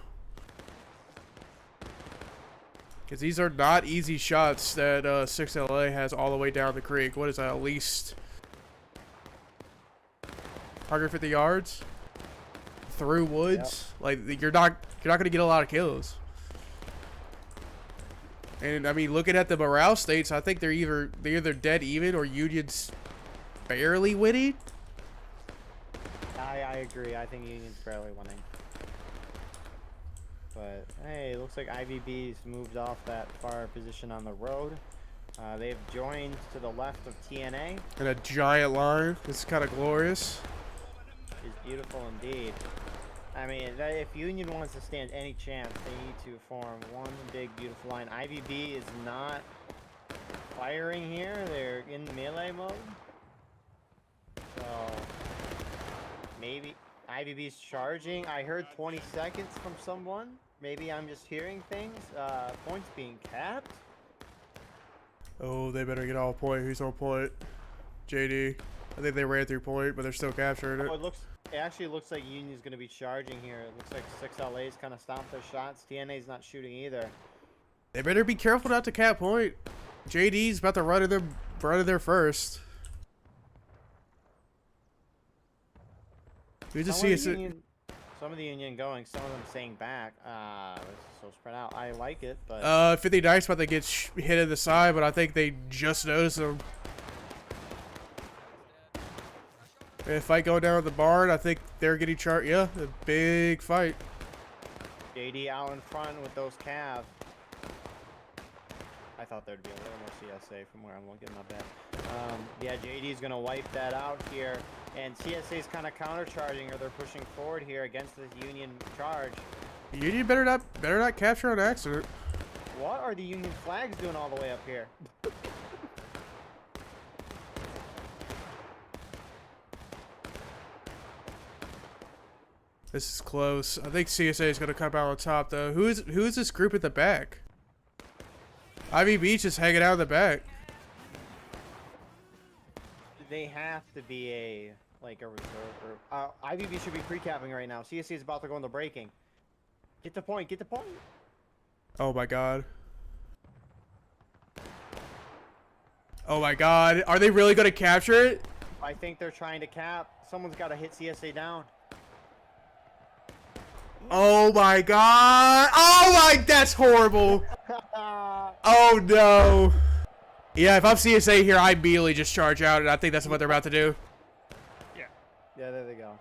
S2: Because these are not easy shots that 6LA has all the way down the creek. What is that, at least 150 yards through woods? Yep. Like you're not gonna get a lot of kills. And I mean, looking at the morale states, I think they're either dead even or Union's barely winning.
S1: I agree. I think Union's barely winning. But hey, it looks like IVB's moved off that far position on the road. They've joined to the left of TNA.
S2: In a giant line. It's kind of glorious.
S1: It's beautiful indeed. I mean, if Union wants to stand any chance, they need to form one big, beautiful line. IVB is not firing here. They're in melee mode. So, maybe IVB's charging. I heard 20 seconds from someone. Maybe I'm just hearing things. Points being capped.
S2: Oh, they better get all point. Who's on point? JD. I think they ran through point, but they're still capturing it.
S1: Oh, it actually looks like Union's going to be charging here. It looks like 6LA's kind of stopped their shots. TNA's not shooting either.
S2: They better be careful not to cap point. JD's about to run in there first. We just see it.
S1: Some of the Union going, some of them staying back. It's so spread out. I like it, but
S2: 59's about to get hit in the side, but I think they just noticed him. And fight going down at the barn. I think they're getting charged. Yeah, a big fight.
S1: JD out in front with those calves. I thought there'd be a little more CSA from where I'm looking. My bad. Yeah, JD's gonna wipe that out here, and CSA's kind of countercharging, or they're pushing forward here against this Union charge.
S2: Union better not capture on accident.
S1: What are the Union flags doing all the way up here?
S2: This is close. I think CSA is gonna come out on top though. Who is this group at the back? Ivy Beach is hanging out in the back.
S1: They have to be a reserve group. IVB should be pre-capping right now. CSC is about to go into breaking. Get the point. Get the point.
S2: Oh my god. Oh my god. Are they really gonna capture it?
S1: I think they're trying to cap. Someone's got to hit CSA down.
S2: Oh my god. Oh my, that's horrible. Oh no. Yeah, if I'm CSA here, I immediately just charge out, and I think that's what they're about to do.
S3: Yeah.
S1: Yeah, there they go.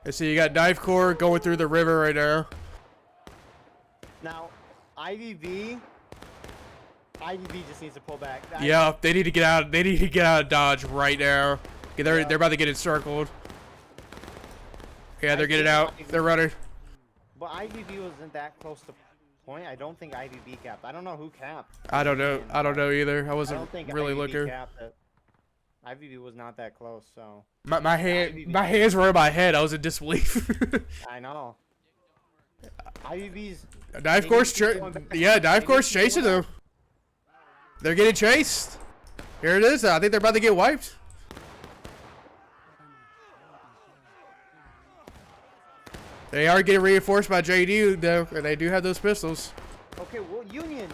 S2: And so you got Knife Corps going through the river right now.
S1: Now, IVB just needs to pull back.
S2: Yeah, they need to get out. They need to get out of Dodge right now. They're about to get encircled. Yeah, they're getting out. They're running.
S1: But IVB wasn't that close to point. I don't think IVB capped. I don't know who capped.
S2: I don't know. I don't know either. I wasn't really
S1: IVB
S2: looking.
S1: Capped it. IVB was not that close, so.
S2: My hands were in my head. I was in disbelief.
S1: I know. IVB's.
S2: Knife Corps chasing them. They're getting chased. Here it is. I think they're about to get wiped. They are getting reinforced by JD, though, and they do have those pistols.
S1: Okay, well, Union,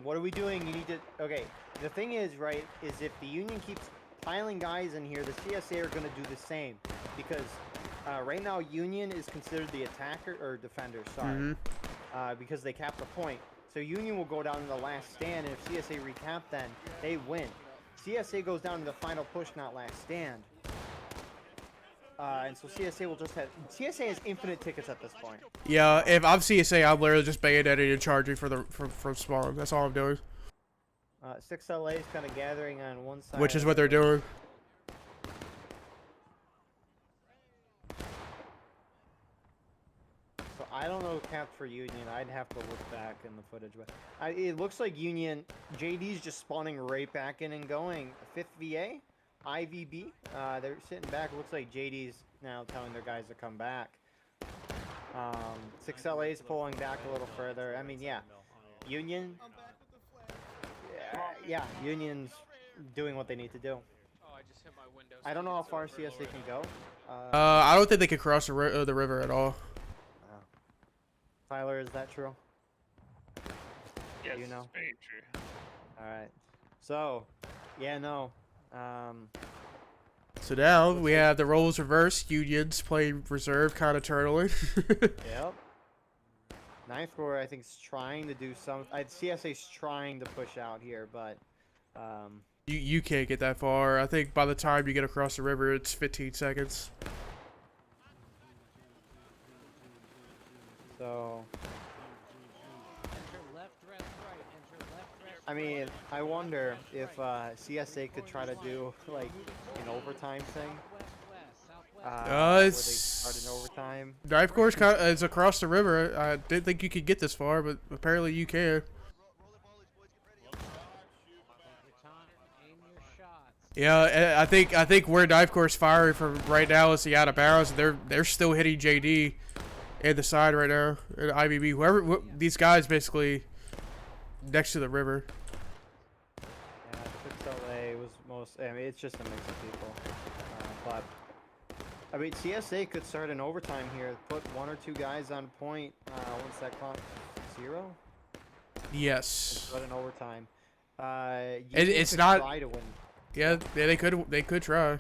S1: what are we doing? You need to, okay, the thing is, right, is if the Union keeps piling guys in here, the CSA are going to do the same, because right now Union is considered the attacker, or defender, sorry, because they capped the point. So Union will go down in the last stand, and if CSA recap, then they win. CSA goes down to the final push, not last stand. And so CSA will just have... CSA has infinite tickets at this point.
S2: Yeah, if I'm CSA, I'm literally just bayoneting and charging from spawn. That's all I'm doing.
S1: 6LA is kind of gathering on one side.
S2: Which is what they're doing.
S1: So I don't know capped for Union. I'd have to look back in the footage. But it looks like Union... JD's just spawning right back in and going. 5th VA? IVB, they're sitting back. It looks like JD's now telling their guys to come back. 6LA's pulling back a little further. I mean, yeah, Union. Yeah, Union's doing what they need to do.
S5: Oh, I just hit my window.
S1: I don't know how far CSA can go.
S2: I don't think they can cross the river at all.
S1: Tyler, is that true?
S3: Yes,
S1: You know.
S3: it's very true.
S1: All right. So, yeah, no.
S2: So now we have the roles reversed. Unions playing reserve, kind of turtling.
S1: Yep. Ninth Corps, I think, is trying to do some. CSA's trying to push out here, but
S2: You can't get that far. I think by the time you get across the river, it's 15 seconds.
S1: so.
S6: Enter left, rest, right. Enter left, rest,
S1: I mean,
S6: right.
S1: I wonder if
S6: Right.
S1: CSA could try to do like an overtime thing.
S6: Southwest,
S1: Where they
S2: it's-
S1: start in overtime.
S2: Knife course is across the river. I didn't think you could get this far, but apparently you can.
S4: Roll it, volleys, boys. Get ready.
S6: Take your time. Aim your shots.
S2: Yeah, I think where Knife course firing from right now is the out of bounds. They're still hitting JD and the side right now. And IBB, these guys basically next to the river.
S1: Yeah, 6LA was most. I mean, it's just a mix of people. But I mean, CSA could start in overtime here. Put one or two guys on point. Once that clock 0.
S2: Yes.
S1: Start in overtime.
S2: It's
S1: could
S2: not-
S1: try to win.
S2: Yeah, they could try.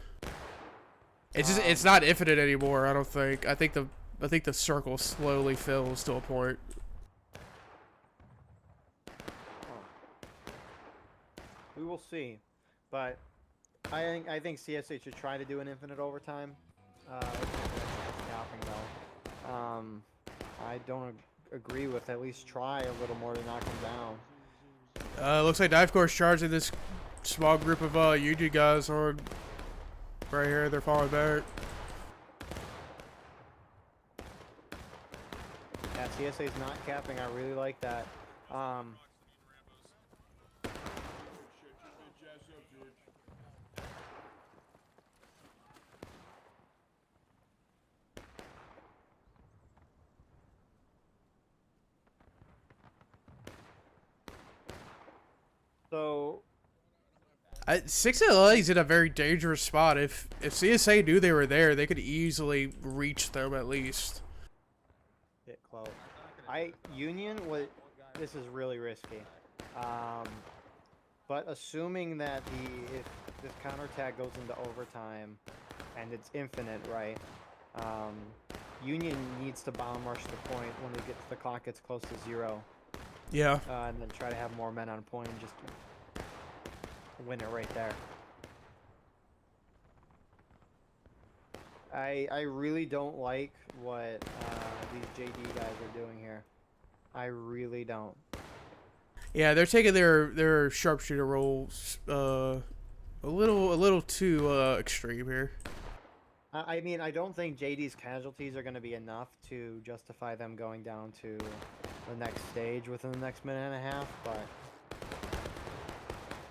S2: It's just it's not infinite anymore. I don't think. I think the circle slowly fills to a point.
S1: We will see, but I think CSA should try to do an infinite overtime. Capping though. I don't agree with at least try a little more to knock him down.
S2: Looks like Knife Course charging this small group of Union guys on right here. They're falling back.
S1: Yeah, CSA's not capping. I really like that. So
S2: 6LA's in a very dangerous spot. If CSA knew they were there, they could easily reach them at least.
S1: get close. Union was. This is really risky. But assuming that if this counterattack goes into overtime, and it's infinite, right? Union needs to bomb rush the point when the clock gets close to 0,
S2: Yeah.
S1: and then try to have more men on point and just win it right there. I really don't like what these JD guys are doing here. I really don't.
S2: Yeah, they're taking their sharpshooter roles a little too extreme here.
S1: I mean, I don't think JD's casualties are going to be enough to justify them going down to the next stage within the next minute and a half, but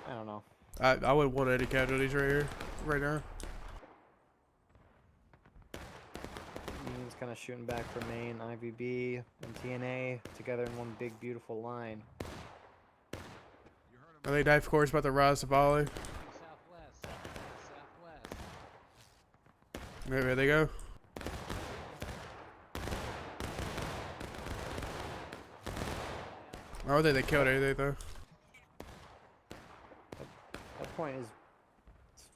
S1: I don't know.
S2: I wouldn't want any casualties right here, right now.
S1: Union's kind of shooting back for main, IVB and TNA together in one big beautiful line.
S2: I think Knife Course about to rise to volley.
S6: Southwest, southwest.
S2: There they go. I don't think they killed anything though.
S1: That point is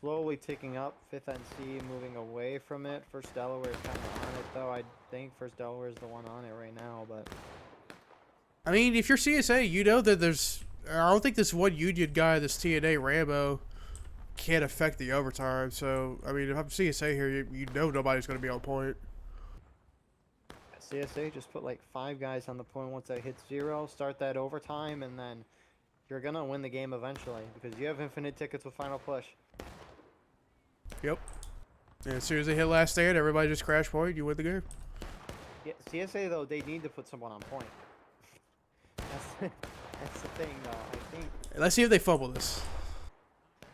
S1: slowly ticking up. 5th NC moving away from it. First Delaware is kind of on it, though. I think First Delaware is the one on it right now, but
S2: I mean, if you're CSA, you know that there's. I don't think this one Union guy, this TNA Rambo, can't affect the overtime. So, I mean, if I'm CSA here, you know nobody's going to be on point.
S1: CSA just put like 5 guys on the point once that hits 0. Start that overtime, and then you're going to win the game eventually because you have infinite tickets with Final Push.
S2: Yep. And as soon as they hit last stand, everybody just crash point. You win the game.
S1: Yeah, CSA, though, they need to put someone on point. That's the thing, though. I think
S2: Let's see if they fumble this.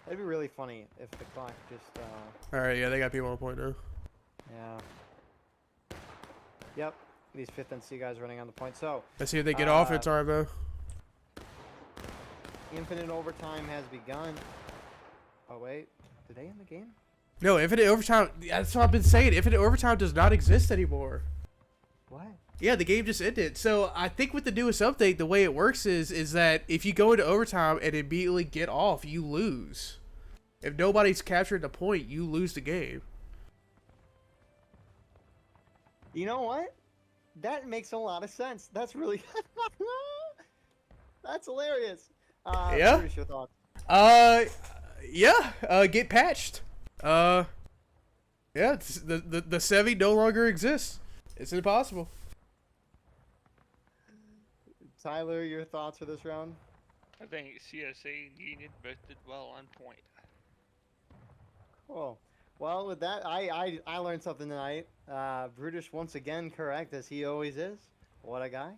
S1: It'd be really funny if the clock just,
S2: Alright, yeah, they got people on point now.
S1: yeah. Yep, these 5th and C guys running on the point. So,
S2: Let's see if they get off in time, though.
S1: infinite overtime has begun. Oh, wait. Did they end the game?
S2: No, infinite overtime. That's what I've been saying. Infinite overtime does not exist anymore.
S1: What?
S2: Yeah, the game just ended. So I think with the newest update, the way it works is that if you go into overtime and immediately get off, you lose. If nobody's captured the point, you lose the game.
S1: You know what? That makes a lot of sense. That's really... That's hilarious.
S2: Yeah?
S1: Bruce, your thoughts?
S2: Yeah. Get patched. Yeah. It's, the Sevi no longer exists. It's impossible.
S1: Tyler, your thoughts for this round?
S3: I think CSA and Union both did well on point.
S1: Cool. Well, with that, I learned something tonight. Brutish once again correct, as he always is. What a guy.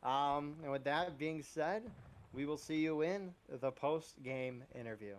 S1: And with that being said, we will see you in the post-game interview.